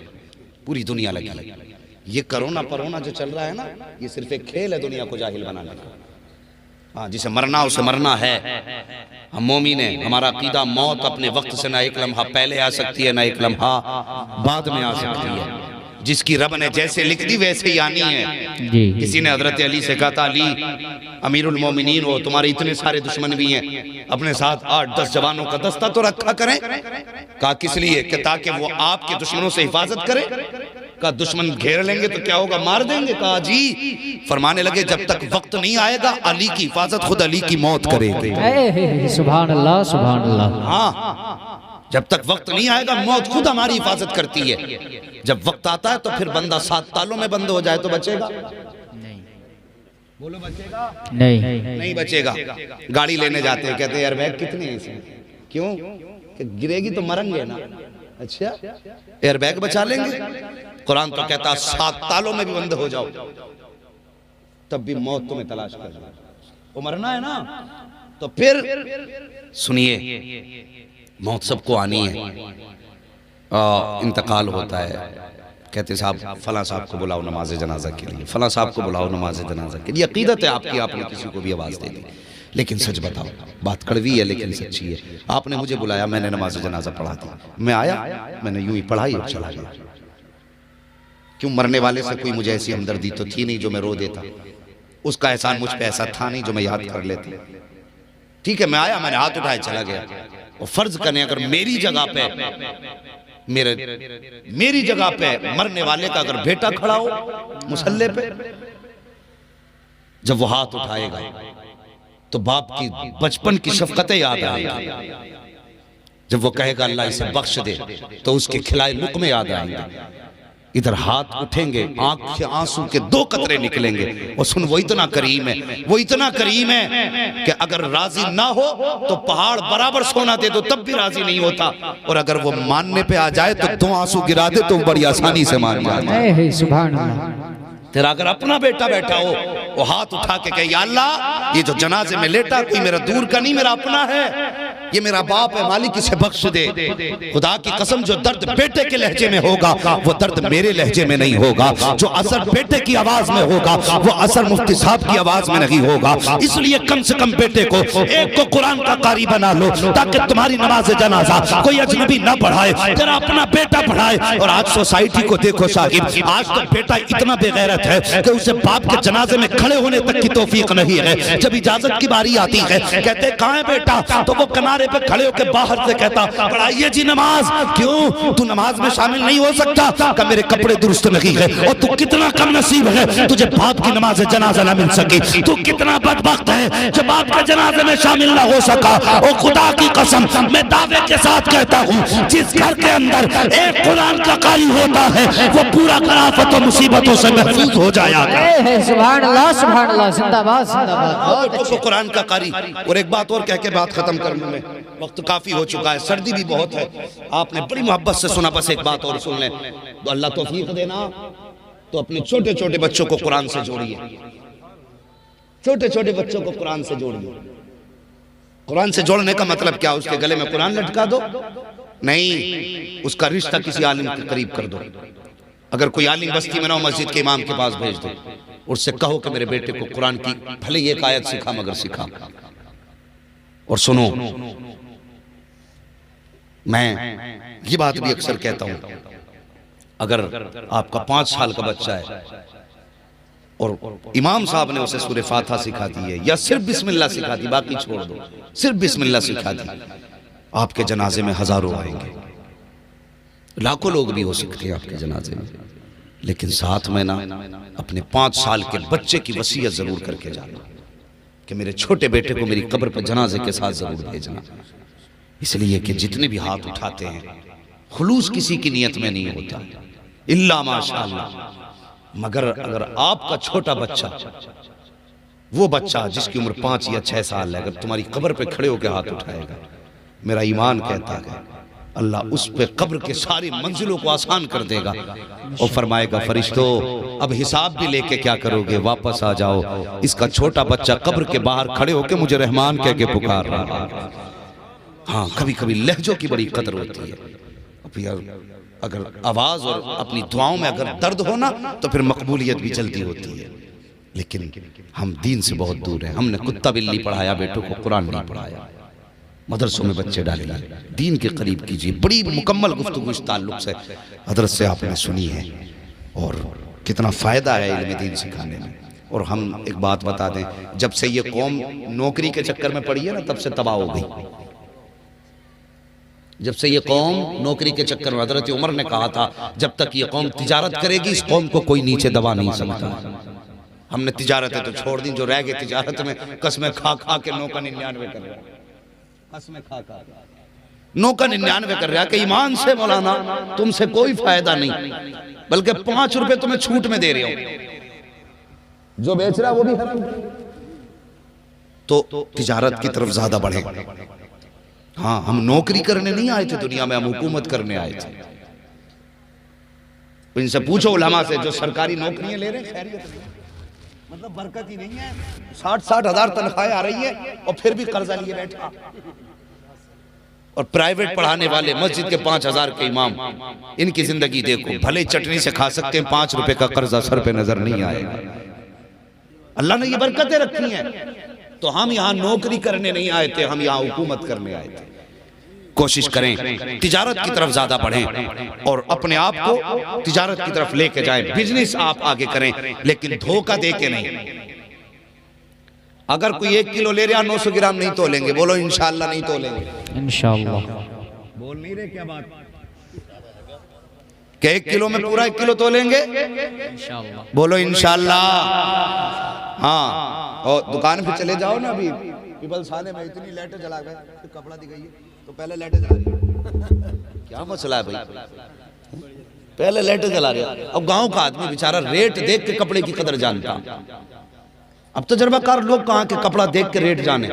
[SPEAKER 4] पूरी दुनिया लगी है। ये करोना परोना जो चल रहा है ना, ये सिर्फ एक खेल है दुनिया को जाहिल बनाने का। हाँ, जिसे मरना उसे मरना है। हम मोमिन हैं, हमारा अकीदा मौत अपने वक्त से ना एक लम्हा पहले आ सकती है ना एक लम्हा बाद में आ सकती है। जिसकी रब ने जैसे लिख दी वैसे ही आनी है।
[SPEAKER 5] जी।
[SPEAKER 4] किसी ने हजरत अली से कहा था, अली अमीरुल मोमिनीन हो, तुम्हारे इतने सारे दुश्मन भी हैं, अपने साथ 8-10 जवानों का दस्ता तो रखा करें। कहा किस लिए? कि ताकि वो आपके दुश्मनों से हिफाजत करे। का दुश्मन घेर लेंगे तो क्या होगा, मार देंगे। कहा जी। फरमाने लगे जब तक वक्त नहीं आएगा अली की हिफाजत खुद अली की मौत करेगी।
[SPEAKER 5] सुभान अल्लाह, सुभान अल्लाह।
[SPEAKER 4] हाँ, जब तक वक्त नहीं आएगा मौत खुद हमारी हिफाजत करती है। जब वक्त आता है तो फिर बंदा 7 तालों में बंद हो जाए तो बचेगा? बोलो बचेगा?
[SPEAKER 5] नहीं
[SPEAKER 4] बचेगा। गाड़ी लेने जाते हैं, कहते हैं यार बैग कितने हैं इसमें? क्यों? कि गिरेगी तो मरेंगे ना। अच्छा, एयर बैग बचा लेंगे। कुरान तो कहता 7 तालों में भी बंद हो जाओ तब भी मौत तुम्हें तलाश कर रहा है, वो मरना है ना। तो फिर सुनिए, मौत सबको आनी है, इंतकाल होता है। कहते साहब फला साहब को बुलाओ नमाज जनाजा के लिए, फला साहब को बुलाओ नमाज जनाजा के लिए। अकीदत है आपकी, आपने किसी को भी आवाज दे दी। लेकिन सच बताओ, बात कड़वी है लेकिन सच्ची है। आपने मुझे बुलाया, मैंने नमाज जनाजा पढ़ा दी, मैं आया, मैंने यूं ही पढ़ाई और चला गया। क्यों? मरने वाले से कोई मुझे ऐसी हमदर्दी तो थी नहीं जो मैं रो देता, उसका एहसान मुझ पे ऐसा था नहीं जो मैं याद कर लेता। ठीक है, मैं आया, मैंने हाथ उठाया, चला गया। और फर्ज करें अगर मेरी जगह पे मरने वाले का अगर बेटा खड़ा हो मुसल्ले पे, जब वो हाथ उठाएगा तो बाप की बचपन की शफकतें याद आएंगी। जब वो कहेगा अल्लाह इसे बख्श दे तो उसके खिलाए लुक़्मे याद आएंगे। इधर हाथ उठेंगे, आंख से आंसू के 2 कतरे निकलेंगे। और सुन, वो इतना करीम है, वो इतना करीम है कि अगर राजी ना हो तो पहाड़ बराबर सोना दे दो तब भी राजी नहीं होता, और अगर वो मानने पे आ जाए तो 2 आंसू गिरा दे तो बड़ी आसानी से मान जाए।
[SPEAKER 5] सुभान अल्लाह।
[SPEAKER 4] तेरा अगर अपना बेटा बैठा हो, वो हाथ उठा के कहे या अल्लाह ये जो जनाजे में लेटा कोई मेरा दूर का नहीं, मेरा अपना है, ये मेरा बाप है, मालिक इसे बख्श दे। खुदा की कसम, जो दर्द बेटे के लहजे में होगा वो दर्द मेरे लहजे में नहीं होगा। जो असर बेटे की आवाज में होगा वो असर मुफ्ती साहब की आवाज में नहीं होगा। इसलिए कम से कम बेटे को एक को कुरान का कारी बना लो ताकि तुम्हारी नमाज जनाजा कोई अजनबी ना पढ़ाए, तेरा अपना बेटा पढ़ाए। और आज सोसाइटी को देखो साहिब, आज तो बेटा इतना बेगैरत है कि उसे बाप के जनाजे में खड़े होने तक की तौफीक नहीं है। जब इजाजत की बारी आती है, कहते कहाँ है बेटा, तो वो किनारे पे खड़े होकर बाहर से कहता पढ़ाइए जी नमाज। क्यों? तू नमाज में शामिल नहीं हो सकता? का मेरे कपड़े दुरुस्त नहीं है। और तू कितना कम नसीब है, तुझे बाप की नमाज जनाजा ना मिल सकी। तू कितना बदबख्त है जो बाप के जनाजे में शामिल ना हो सका। और खुदा की कसम मैं दावे के साथ कहता हूँ, जिस घर के अंदर एक कुरान का कारी होता है वो पूरा खराफत और मुसीबतों से महफूज हो जाया।
[SPEAKER 5] सुभान अल्लाह, सुभान अल्लाह। जिंदाबाद, जिंदाबाद।
[SPEAKER 4] कुरान का कारी। और एक बात और कह के बात खत्म कर लूं मैं, वक्त काफी हो चुका है, सर्दी भी बहुत है, आपने बड़ी मोहब्बत से सुना, बस एक बात और सुन लें तो अल्लाह तौफीक देना। तो अपने छोटे छोटे बच्चों को कुरान से जोड़िए, छोटे छोटे बच्चों को कुरान से जोड़िए। कुरान से जोड़ने का मतलब क्या? उसके गले में कुरान लटका दो? नहीं, उसका रिश्ता किसी आलिम के करीब कर दो। अगर कोई आलिम बस्ती में ना हो, मस्जिद के इमाम के पास भेज दो, उससे कहो कि मेरे बेटे को कुरान की भले एक आयत सिखा मगर सिखा। और सुनो, मैं ये बात भी अक्सर कहता हूं, अगर आपका 5 साल का बच्चा है और इमाम साहब ने उसे सूरह फातिहा सिखा दी है, या सिर्फ बिस्मिल्लाह सिखा दी, बाकी छोड़ दो, सिर्फ बिस्मिल्लाह सिखा दी, आपके जनाजे में हजारों आएंगे, लाखों लोग भी हो सकते हैं आपके जनाजे में। लेकिन साथ में ना अपने 5 साल के बच्चे की वसीयत जरूर करके जाना कि मेरे छोटे बेटे को मेरी कब्र पर जनाजे के साथ जरूर भेजना। इसलिए कि जितने भी हाथ उठाते हैं खुलूस किसी की नियत में नहीं होता, इल्ला माशाअल्लाह। मगर अगर आपका छोटा बच्चा, वो बच्चा जिसकी उम्र 5 या 6 साल है, अगर तुम्हारी कब्र पे खड़े होकर हाथ उठाएगा, मेरा ईमान कहता है अल्लाह उस पे कब्र के सारी मंजिलों को आसान कर देगा और फरमाएगा फरिश्तों अब हिसाब भी लेके क्या करोगे, वापस आ जाओ। इसका छोटा बच्चा कब्र के बाहर खड़े होकर मुझे रहमान कह के पुकार रहा है। हाँ, कभी कभी लहजों की बड़ी कदर होती है। अगर आवाज और अपनी दुआओं में अगर दर्द हो ना तो फिर मकबूलियत भी जल्दी होती है। लेकिन हम दीन से बहुत दूर हैं। हमने कुत्ता बिल्ली पढ़ाया, बेटों को कुरान नहीं पढ़ाया। मदरसों में बच्चे डालिए, दीन के करीब कीजिए। बड़ी मुकम्मल गुफ्तगू इस ताल्लुक से हजरत से आपने सुनी है और कितना फ़ायदा है इल्म दीन सिखाने में। और हम एक बात बता दें, जब से ये कौम नौकरी के चक्कर में पड़ी है ना, तब से तबाह हो गई। जब से ये कौम नौकरी के चक्कर में, हजरत उमर ने कहा था जब तक ये कौम तिजारत करेगी इस कौम को कोई नीचे दबा नहीं सकता। हमने तिजारतें तो छोड़ दी, जो रह गए तिजारत में कसमें खा खा के नौका 99 कर रहा है, कसमें खा खा नौका 99 कर रहा है कि ईमान से मौलाना तुमसे कोई फायदा नहीं, बल्कि 5 रुपए तुम्हें छूट में दे रहे हो, जो बेच रहा है वो भी हराम। तो तिजारत की तरफ ज्यादा बढ़े। हाँ, हम नौकरी करने नहीं आए थे दुनिया में, हम हुकूमत करने आए थे। तो इनसे पूछो उलमा से जो सरकारी नौकरियां ले रहे हैं, खैरियत नहीं, मतलब बरकत ही नहीं है। 60-60 हजार तनख्वाहें आ रही है और फिर भी कर्जा लिए बैठा। और प्राइवेट पढ़ाने वाले मस्जिद के 5000 के इमाम, इनकी जिंदगी देखो, भले चटनी से खा सकते हैं, 5 रुपए का कर्जा सर पे नजर नहीं आएगा। अल्लाह ने ये बरकतें रखी हैं। तो हम यहाँ नौकरी करने नहीं आए थे, हम यहाँ हुकूमत करने आए थे। कोशिश करें तिजारत की तरफ ज्यादा बढ़ें और अपने आप को तिजारत की तरफ लेके जाएं। बिजनेस आप आगे करें, लेकिन धोखा दे के नहीं। अगर कोई 1 किलो ले रहा 900 ग्राम नहीं तोलेंगे, बोलो इंशाअल्लाह नहीं तोलेंगे।
[SPEAKER 5] इंशाअल्लाह
[SPEAKER 4] बोल नहीं रहे क्या बात? क्या 1 किलो में पूरा 1 किलो तोलेंगे?
[SPEAKER 5] इंशाअल्लाह
[SPEAKER 4] बोलो इंशाअल्लाह। हाँ, और दुकान पे चले जाओ ना, अभी पीपल्स थाने में इतनी लाइटें जला गए, तो कपड़ा दिखाइए तो पहले लाइटें जला रही। क्या मसला है भाई? पहले लाइटें जला रहे। अब गांव का आदमी बेचारा रेट देख के कपड़े की कदर जानता। अब तजर्बाकार लोग कहाँ के कपड़ा देख के रेट जाने?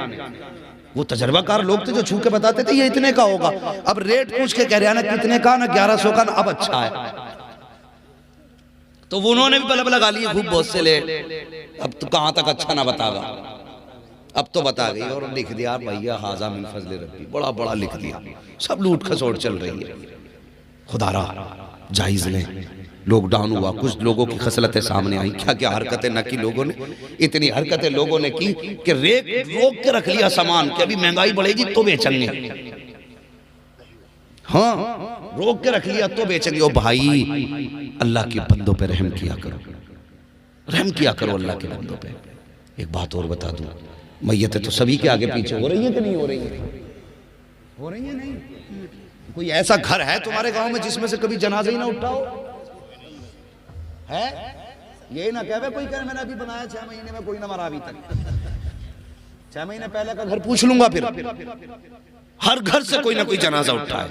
[SPEAKER 4] वो तजर्बाकार लोग थे जो छू के बताते थे ये इतने का होगा। अब रेट पूछ के कह रहे हैं ना कितने का, ना 1100 का, ना अब अच्छा है। तो वो उन्होंने भी बल्ब लगा लिए खूब बहुत से ले। अब तो कहाँ तक अच्छा ना बतागा, अब तो बता गई और लिख दिया भैया हाजा मिन फजले रब्बी, बड़ा बड़ा लिख दिया। सब लूट खसोट चल रही है। खुदारा जायज लें। लॉकडाउन हुआ, कुछ लोगों की खसलतें सामने आई। क्या क्या हरकतें न की लोगों ने, इतनी हरकतें लोगों ने की कि रेट रोक के रख लिया सामान कि अभी महंगाई बढ़ेगी तो बेचेंगे। हाँ, रोक के रख लिया तो बेचेंगे। ओ भाई, अल्लाह के बंदों पे रहम किया करो, रहम किया करो अल्लाह के बंदों पे। एक बात और बता दूं, मैयतें तो सभी के आगे पीछे हो रही है कि नहीं हो रही है? हो रही है। नहीं कोई ऐसा घर है तुम्हारे गांव में जिसमें से कभी जनाजा ही ना उठाओ है? ये ना कहे कोई कहे मैंने अभी बनाया 6 महीने में कोई ना मरा अभी तक। 6 महीने पहले का घर पूछ लूंगा, फिर हर घर से कोई ना कोई जनाजा उठा है।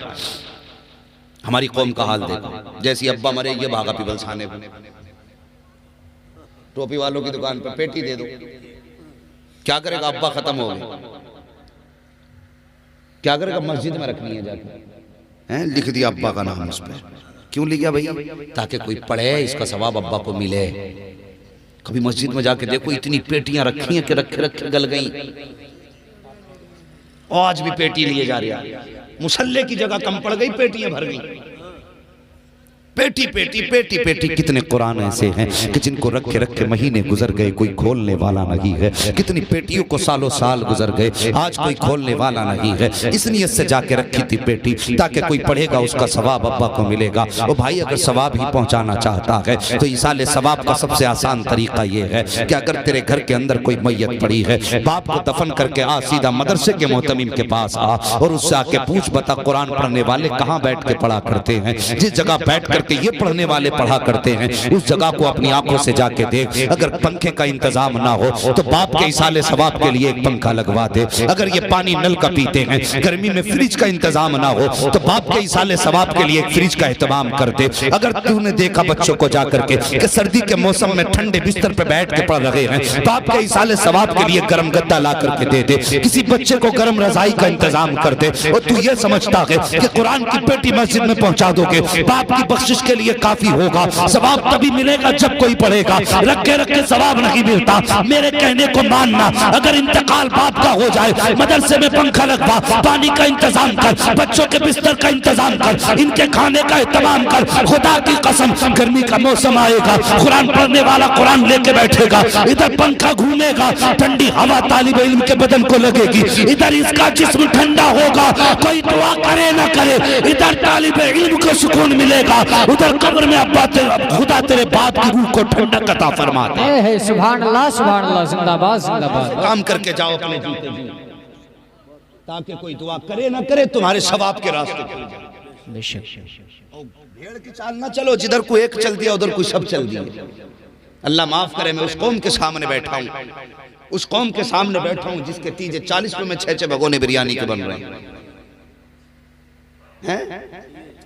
[SPEAKER 4] हमारी कौम का हाल देखो, जैसी अब्बा मरे ये भागा पीपल्स थाने को, टोपी वालों की दुकान पर पेटी दे दो। क्या करेगा? अब्बा खत्म हो गए, क्या करेगा? मस्जिद में रखनी है जाके, हैं लिख दिया अब्बा का नाम उस पर। क्यों लिखा भाई? ताकि कोई पढ़े, इसका सवाब अब्बा को मिले। कभी मस्जिद में जाके देखो, इतनी पेटियां रखी हैं कि रखे रखे गल गई। आज भी पेटी लिए जा रही है। मुसल्ले की जगह कम पड़ गई, पेटियां भर गई। पेटी पेटी पेटी पेटी कितने कुरान ऐसे हैं कि जिनको रख के महीने गुजर गए, कोई खोलने वाला नहीं है। कितनी पेटियों को सालों साल गुजर गए, आज कोई खोलने वाला नहीं है। इस नियत से जाके रखी थी पेटी ताकि कोई पढ़ेगा उसका सवाब अब्बा को मिलेगा। और भाई अगर सवाब ही पहुंचाना चाहता है तो इसाले सवाब का सबसे आसान तरीका ये है कि अगर तेरे घर के अंदर कोई मैयत पड़ी है, बाप को दफन करके आ सीधा मदरसे के मोहतमिम के पास आ और उससे आके पूछ बता कुरान पढ़ने वाले कहाँ बैठ के पढ़ा करते हैं। जिस जगह बैठ करके ये पढ़ने वाले पढ़ा करते हैं उस जगह को अपनी आंखों से जाके देख। अगर पंखे का इंतजाम ना हो तो बाप के इसाले सवाब के लिए एक पंखा लगवा दे। अगर ये पानी नल का पीते हैं, गर्मी में फ्रिज का इंतजाम ना हो तो बाप के इसाले सवाब के लिए एक फ्रिज का एहतमाम कर दे। अगर तूने देखा बच्चों को जाकर के कि सर्दी के मौसम में ठंडे बिस्तर पे बैठ के पढ़ रहे हैं, बाप के इसाले सवाब के लिए गर्म गद्दा ला करके दे दे। किसी बच्चे को गर्म रजाई का इंतजाम कर दे। और तू ये समझता है कि कुरान की पेटी मस्जिद में पहुंचा दोगे बाप की बख्शिश के लिए काफी होगा। सवाब तभी मिलेगा जब कोई पढ़ेगा। रखे सवाब नहीं मिलता। मेरे कहने को मानना, अगर इंतकाल बाप का हो जाए, मदरसे में पंखा लगवा, पानी का इंतजाम कर, बच्चों के बिस्तर का इंतजाम कर, इनके खाने का इंतजाम कर। खुदा की कसम गर्मी का मौसम आएगा, कुरान पढ़ने वाला कुरान लेके बैठेगा, इधर पंखा घूमेगा, ठंडी हवा तालिब इल्म के बदन को लगेगी, इधर इसका जिस्म ठंडा होगा। कोई दुआ करे ना करे, इधर तालिब इल्म को सुकून मिलेगा, उधर कब्र में अब्बा खुदा तेरे बाप की रूह को ठंडक अता फरमा दे।
[SPEAKER 5] सुभान अल्लाह जिंदाबाद जिंदाबाद।
[SPEAKER 4] काम करके जाओ अपने जूते में, ताकि कोई दुआ करे ना करे तुम्हारे सवाब के रास्ते चल जाए। भेड़ की चाल ना चलो, जिधर कोई एक चल दिया उधर कोई सब चल दिया। अल्लाह माफ करे, मैं उस कौम के सामने बैठा हूँ, उस कौम के सामने बैठा हूँ जिसके तीजे 40 रुपए में 6 भगोने बिरयानी के बन रहे हैं।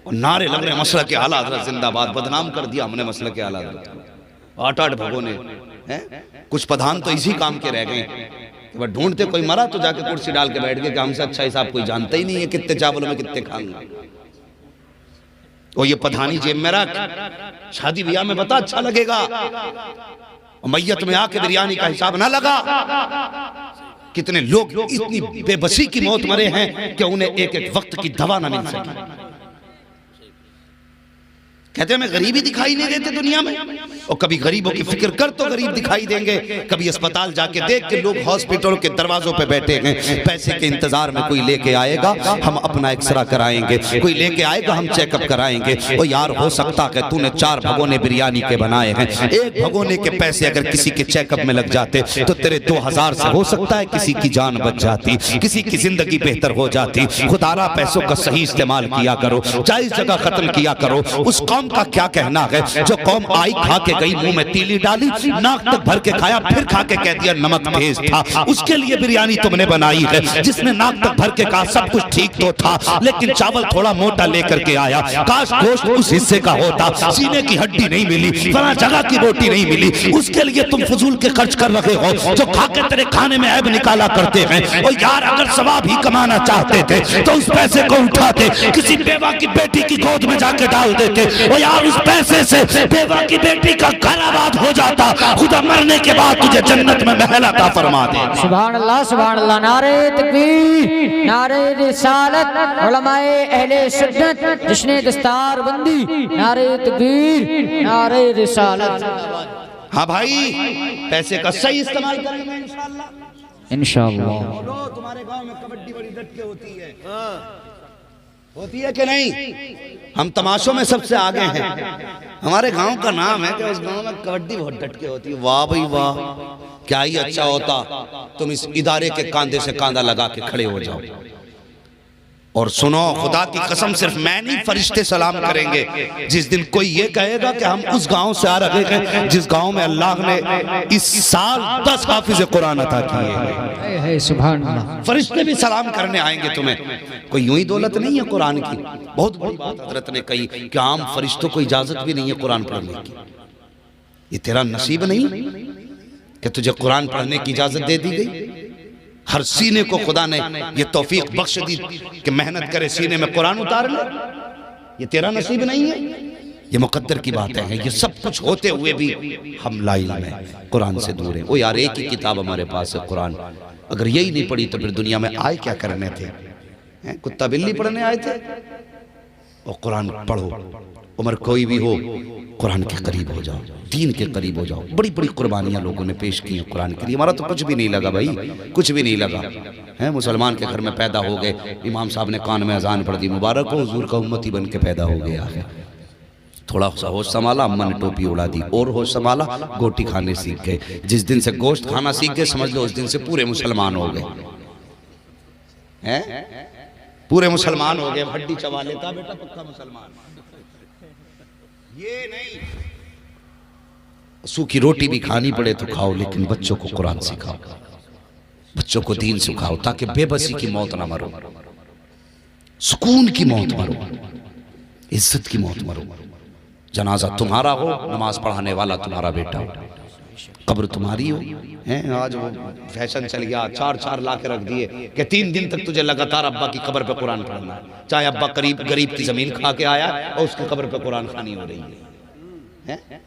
[SPEAKER 4] और नारे लग रहे मसला के आला हज़रत जिंदाबाद। बदनाम कर दिया हमने मसला के आला हज़रत। 8-8 भगोने हैं। कुछ प्रधान तो इसी काम के रह गए, वह ढूंढते कोई मरा तो जाके कुर्सी डाल के बैठ गए कि हमसे अच्छा हिसाब कोई जानता ही नहीं है कितने चावलों में कितने खाऊंगा। और ये प्रधानी जेब में रख, शादी ब्याह में बता अच्छा लगेगा, और मैयत में आके बिरयानी का हिसाब ना लगा। कितने लोग इतनी बेबसी की मौत मरे हैं कि उन्हें एक एक वक्त की दवा ना मिल सकी। कहते हैं मैं गरीबी दिखाई नहीं देते दुनिया में, और कभी गरीबों की फिक्र कर तो गरीब दिखाई देंगे। कभी अस्पताल जाके देख के लोग हॉस्पिटलों के दरवाजों पे बैठे हैं, पैसे के इंतजार में। कोई लेके आएगा हम अपना एक्सरा कराएंगे, कोई लेके आएगा हम चेकअप कराएंगे। और यार हो सकता है तूने 4 भगोने बिरयानी के बनाए हैं, एक भगोने के पैसे अगर किसी के चेकअप में लग जाते तो तेरे 2000 से हो सकता है किसी की जान बच जाती, किसी की जिंदगी बेहतर हो जाती। खुदारा पैसों का सही इस्तेमाल किया करो, जायज जगह खत्म किया करो। उस कौम का क्या कहना है जो कौम आई खा के गई, मुंह में तीली डाली, नाक तक भर के खाया, फिर खा के कह दिया नमक तेज था। उसके लिए बिरयानी तुमने बनाई है। जिसने नाक तक भर के कहा सब कुछ ठीक तो था, लेकिन चावल थोड़ा मोटा लेकर के आया, काश गोश्त उस हिस्से का होता, सीने की हड्डी नहीं मिली, फला जगह की रोटी नहीं मिली। उसके लिए तुम फजूल के खर्च कर रहे हो जो खा के तेरे खाने में ऐब निकाला करते हैं। और यार अगर सवाब ही कमाना चाहते थे तो उस पैसे को उठाते, किसी बेवा की बेटी की गोद में जाके डाल देते, और यार उस पैसे से बेवा की बेटी का घर आबाद हो जाता, खुदा मरने के बाद तुझे जन्नत में महल अता फरमा दे।
[SPEAKER 5] सुभान अल्लाह नारे तकबीर नारे रिसालत, उलमाए अहले सुन्नत जश्न दस्तार बंदी, नारे तकबीर नारे रिसालत।
[SPEAKER 4] हाँ भाई, पैसे का सही इस्तेमाल करेंगे इंशाअल्लाह।
[SPEAKER 5] इंशाअल्लाह।
[SPEAKER 4] तुम्हारे गांव में कबड्डी बड़ी डट के होती है, होती है कि नहीं? हम तमाशों में सबसे आगे हैं। हमारे गांव का नाम है कि उस गांव में कबड्डी बहुत डट के होती है। वाह भाई वाह, क्या ही अच्छा होता तुम इस इदारे के कांधे से कांधा लगा के खड़े हो जाओ। और सुनो, खुदा की कसम सिर्फ मैं नहीं, फरिश्ते सलाम करेंगे जिस दिन कोई ये कहेगा कि हम उस गांव से आ रहे हैं जिस गांव में अल्लाह ने इस साल 10 हाफिज कुरान अता किए हैं।
[SPEAKER 5] सुभान अल्लाह।
[SPEAKER 4] फरिश्ते भी सलाम करने आएंगे तुम्हें। कोई यूं ही दौलत नहीं है कुरान की। बहुत बड़ी बात हजरत ने कही कि आम फरिश्तों को इजाजत भी नहीं है कुरान पढ़ने की। ये तेरा नसीब नहीं कि तुझे कुरान पढ़ने की इजाजत दे दी गई। हर सीने को खुदा ने ये तौफीक बख्श दी कि मेहनत करे, सीने में कुरान उतार ले। ये तेरा नसीब नहीं है, ये मुकद्दर की बातें हैं। ये सब कुछ होते हुए भी हम लाइल में कुरान से दूर हैं। ओ यार, एक ही किताब हमारे पास है कुरान। अगर यही नहीं पढ़ी तो फिर दुनिया में आए क्या करने थे? कुत्ता बिल्ली पढ़ने आए थे? और कुरान पढ़ो, उम्र कोई भी हो, कुरान के करीब हो जाओ, दीन के करीब हो जाओ। बड़ी बड़ी कुर्बानियां लोगों ने पेश की हैं कुरान के लिए। हमारा तो कुछ भी नहीं लगा भाई, कुछ भी नहीं लगा है। मुसलमान के घर में पैदा हो गए, इमाम साहब ने कान में अजान पढ़ दी, मुबारक हो हुजूर का उम्मती बन के पैदा हो गया है। थोड़ा सा होश संभाला, अम्मा ने टोपी उड़ा दी, और होश संभाला, गोटी खाने सीख गए। जिस दिन से गोश्त खाना सीख गए, समझ लो उस दिन से पूरे मुसलमान हो गए हैं, पूरे मुसलमान हो गए। हड्डी चबा लेता बेटा, पक्का मुसलमान। ये नहीं, सूखी रोटी भी खानी पड़े तो खाओ, लेकिन बच्चों को कुरान सिखाओ, बच्चों को दीन सिखाओ, ताकि बेबसी की मौत ना मरो, सुकून की मौत मरो, इज्जत की मौत मरो। जनाजा तुम्हारा हो, नमाज पढ़ाने वाला तुम्हारा बेटा हो, कब्र तुम्हारी हो। हैं आज वो फैशन चल गया, 4-4 लाख रख दिए कि 3 दिन तक तुझे लगातार अब्बा की कब्र पे कुरान पढ़ना है, चाहे अब्बा गरीब की जमीन खा के आया और उसकी कब्र पे कुरान खानी हो रही है।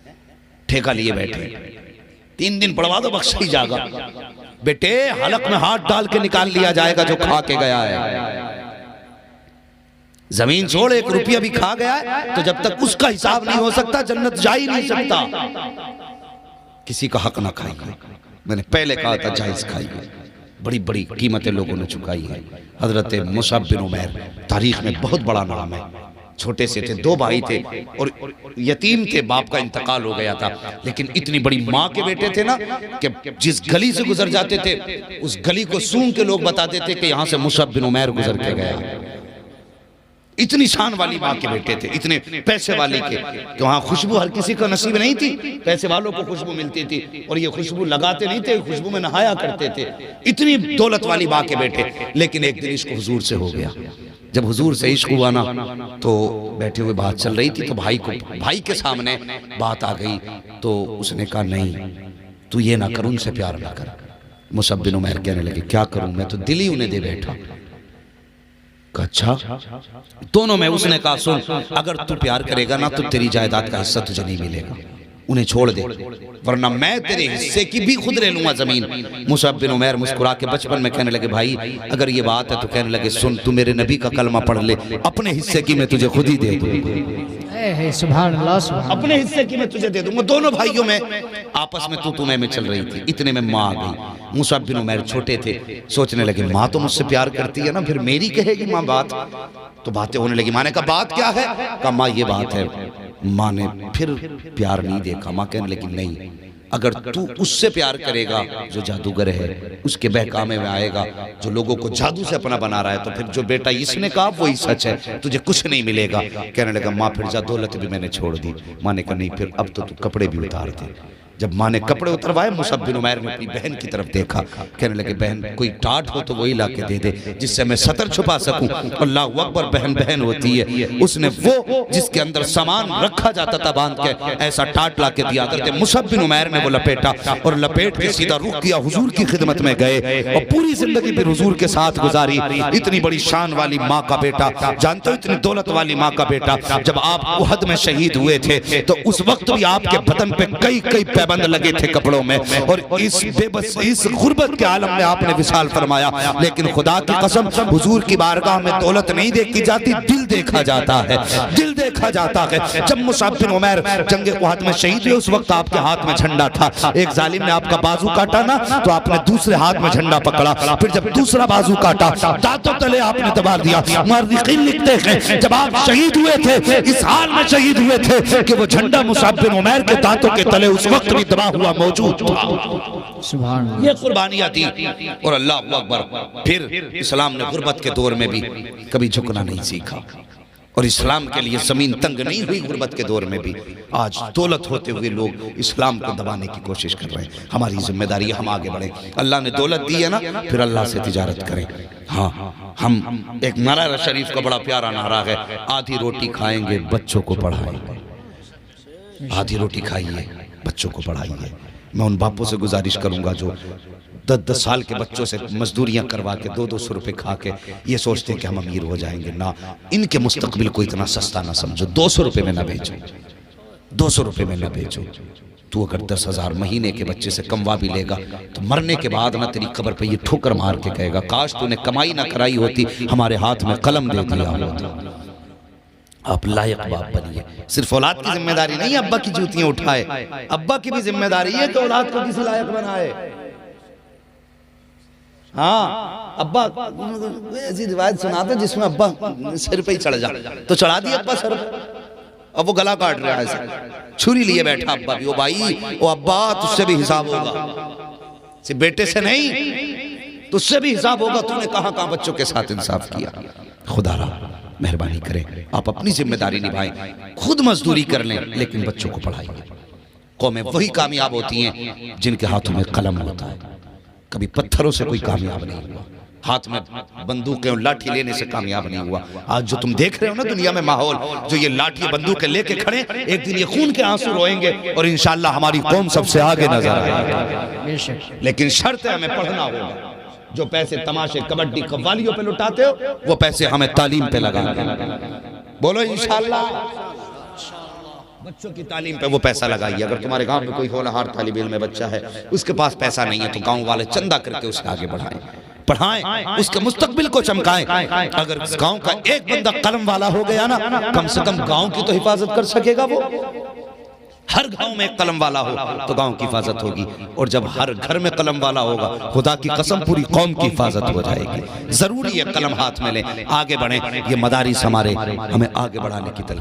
[SPEAKER 4] ठेका लिए बैठे, 3 दिन पढ़वा दो, बख्श ही जाएगा। बेटे हलक में हाथ डाल के निकाल लिया जाएगा जो खा के गया है। जमीन छोड़ 1 रुपया भी खा गया है तो जब तक उसका हिसाब नहीं हो सकता, जन्नत जा ही नहीं सकता। किसी का हक ना खाइए, मैंने पहले कहा था जायज खाइए। बड़ी बड़ी कीमतें लोगों ने चुकाई है। हजरत मुसअब बिन उमैर तारीख में बहुत बड़ा नाम है। छोटे से थे, 2 भाई थे और यतीम थे, बाप का इंतकाल हो गया था, लेकिन इतनी बड़ी माँ के बेटे थे ना कि जिस गली से गुजर जाते थे उस गली को सूंघ के लोग बताते थे कि यहाँ से मुसअब बिन उमैर गुजर के गया। इतनी शान वाली माँ के बेटे थे, इतने पैसे वाले के कि वहाँ खुशबू हर किसी का नसीब नहीं थी। पैसे वालों को खुशबू मिलती थी और ये खुशबू लगाते नहीं थे, खुशबू में नहाया करते थे। इतनी दौलत वाली माँ के बेटे, लेकिन एक दिन इश्क हुजूर से हो गया। जब हुजूर से इश्क हुआ ना तो बैठे हुए बात चल रही थी, तो भाई के सामने बात आ गई तो उसने कहा नहीं तू ये ना कर, उनसे प्यार ना कर। मुसअब बिन उमैर कहने लगे क्या करूं, मैं तो दिल ही उन्हें दे बैठा। अच्छा, दोनों में उसने कहा सुन, अगर तू प्यार करेगा ना तो तेरी जायदाद का हिस्सा तुझे नहीं मिलेगा, उन्हें छोड़ दे, वरना मैं तेरे हिस्से की भी खुद ले लूंगा जमीन। मुसअब बिन उमैर मुस्कुरा के बचपन में कहने लगे भाई अगर ये बात है तो कहने लगे सुन, तू मेरे नबी का कलमा पढ़ ले, अपने हिस्से की मैं तुझे खुद ही दे दूंगा।
[SPEAKER 5] सुभान अल्लाह, सुभान
[SPEAKER 4] अपने हिस्से की मैं तुझे दे दूंगा। दोनों भाइयों में आपस में तू मैं चल रही थी। इतने में माँ आ गई। मुसअब बिन उमैर छोटे थे, सोचने लगे माँ तो मुझसे प्यार करती है ना, फिर मेरी कहेगी माँ बात, तो बातें होने लगी। माँ ने कहा बात क्या है? कहा माँ ये बात है। माँ ने फिर प्यार नहीं देखा। माँ कहने लगी नहीं, अगर तू उससे प्यार करेगा जो जादूगर है, उसके बहकामे में आएगा, जो लोगों को जादू से अपना बना रहा है, तो फिर जो बेटा इसने कहा वही सच है, तुझे कुछ नहीं मिलेगा। कहने लगा माँ फिर जा, दौलत भी मैंने छोड़ दी। माँ ने कहा नहीं, फिर अब तो तू कपड़े भी उतार दे। जब माँ ने कपड़े उतरवाए, मुसअब बिन उमैर ने अपनी बहन की तरफ देखा, कहने लगे बहन कोई टाट हो तो वही ला के दे दे जिससे मैं सतर छुपा सकूं। अल्लाह अकबर, बहन बहन होती है। उसने वो जिसके अंदर सामान रखा जाता था बांध के, ऐसा टाट ला के दिया करते। मुसअब बिन उमैर ने वो लपेटा और लपेट के सीधा रुख किया, हुजूर की खिदमत में गए और पूरी जिंदगी फिर हुजूर के साथ गुजारी। इतनी बड़ी शान वाली माँ का बेटा, जानते हो इतनी दौलत वाली माँ का बेटा, जब आप उहद में शहीद हुए थे तो उस वक्त भी आपके बदन पे कई कई बंद लगे थे कपड़ों में, और इस गुर्बत के आलम में आपने विशाल फरमाया। लेकिन खुदा की कसम, हुजूर की बारगाह में दौलत नहीं देखी जाती, दिल देखा जाता है, दिल देखा जाता है। जब मुसअब बिन उमैर जंगे उहद में शहीद हुए, उस वक्त आपके हाथ में झंडा था। एक जालिम ने आपका बाजू काटा ना, तो आपने दूसरे हाथ में झंडा पकड़ा। फिर जब दूसरा बाजू काटा, दांतों तले आपने दबा दिया। मुअर्रिखीन लिखते हैं जब आप शहीद हुए थे, इस हाल में शहीद हुए थे कि वो झंडा मुसअब बिन उमैर के दांतों के तले उस वक्त भी दबा हुआ मौजूद था।
[SPEAKER 5] सुभान अल्लाह,
[SPEAKER 4] ये कुर्बानियां थी। और अल्लाह अकबर, फिर इस्लाम ने गुर्बत के दौर में भी कभी झुकना नहीं सीखा, और इस्लाम के लिए जमीन तंग नहीं हुई गुर्बत के दौर में भी। आज दौलत होते हुए लोग इस्लाम को दबाने की कोशिश कर रहे हैं। हमारी जिम्मेदारी है हम आगे बढ़े। अल्लाह ने दौलत दी है ना, फिर अल्लाह से तिजारत करें। हाँ, हम एक नारा शरीफ का बड़ा प्यारा नारा है, आधी रोटी खाएंगे बच्चों को पढ़ाएंगे। आधी रोटी खाइए, बच्चों को पढ़ाइए। मैं उन बापों से गुजारिश करूंगा जो 10-10 साल के बच्चों से मजदूरियां करवा के 200-200 रुपए खा के ये सोचते हैं कि हम अमीर हो जाएंगे। ना, इनके मुस्तकबिल को इतना सस्ता ना समझो। 200 रुपए में ना बेचो, 200 रुपए में ना बेचो। तू अगर 10,000 महीने के बच्चे से कमवा भी लेगा तो मरने के बाद ना तेरी कब्र पे ये ठोकर मार के कहेगा काश तूने कमाई ना कराई होती, हमारे हाथ में कलम दे दिया होता। आप लायक बाप बनिए। सिर्फ औलाद की जिम्मेदारी नहीं है अब्बा की जूतियां उठाए, अब्बा की भी जिम्मेदारी है कि औलाद को किसी लायक बनाए। हाँ, अब्बा ऐसी रिवायत सुनाते जिसमें अब्बा सिर पे ही चढ़ जा, तो चढ़ा दिया अब्बा सर पे, अब वो गला काट रहा है, छुरी लिए बैठा अब्बा भी। ओ भाई, ओ अब्बा, तुझसे भी हिसाब होगा, सिर्फ बेटे से नहीं, तुझसे भी हिसाब होगा। तूने कहां कहां बच्चों के साथ इंसाफ किया। खुदा मेहरबानी करें, आप अपनी जिम्मेदारी निभाएं, खुद मजदूरी कर लें, लेकिन बच्चों को पढ़ाइए। कौमें वही कामयाब होती हैं जिनके हाथों में कलम होता है। कभी पत्थरों से कोई कामयाब नहीं हुआ, हाथ में बंदूकें और लाठी लेने से कामयाब नहीं हुआ। आज जो तुम देख रहे हो ना दुनिया में माहौल, जो ये लाठी बंदूकें लेके खड़े, एक दिन ये खून के आंसू रोएंगे और इंशाअल्लाह हमारी कौम सबसे आगे नजर आएगी। लेकिन शर्त है, हमें पढ़ना होगा। जो पैसे तमाशे, कबड्डी, कव्वालियों पे लुटाते हो, वो पैसे हमें तालीम पे लगा। बोलो इंशाअल्लाह, बच्चों की तालीम पे वो पैसा लगाइए। अगर तुम्हारे गांव में कोई होनहार तालिब इल्म में बच्चा है, उसके पास पैसा नहीं है, तो गांव वाले चंदा करके उसे आगे बढ़ाएं, पढ़ाएं, उसके मुस्तकबिल को चमकाएं। अगर इस गांव का एक बंदा कलम वाला हो गया ना, कम से कम गांव की तो हिफाजत कर सकेगा वो। हर गांव में एक कलम वाला हो तो गांव की हिफाजत होगी, और जब हर घर में कलम वाला होगा, खुदा की कसम पूरी कौम की हिफाजत हो जाएगी। जरूरी है कलम हाथ में लें, आगे बढ़ें। ये मदारिस हमारे हमें आगे बढ़ाने की तरफ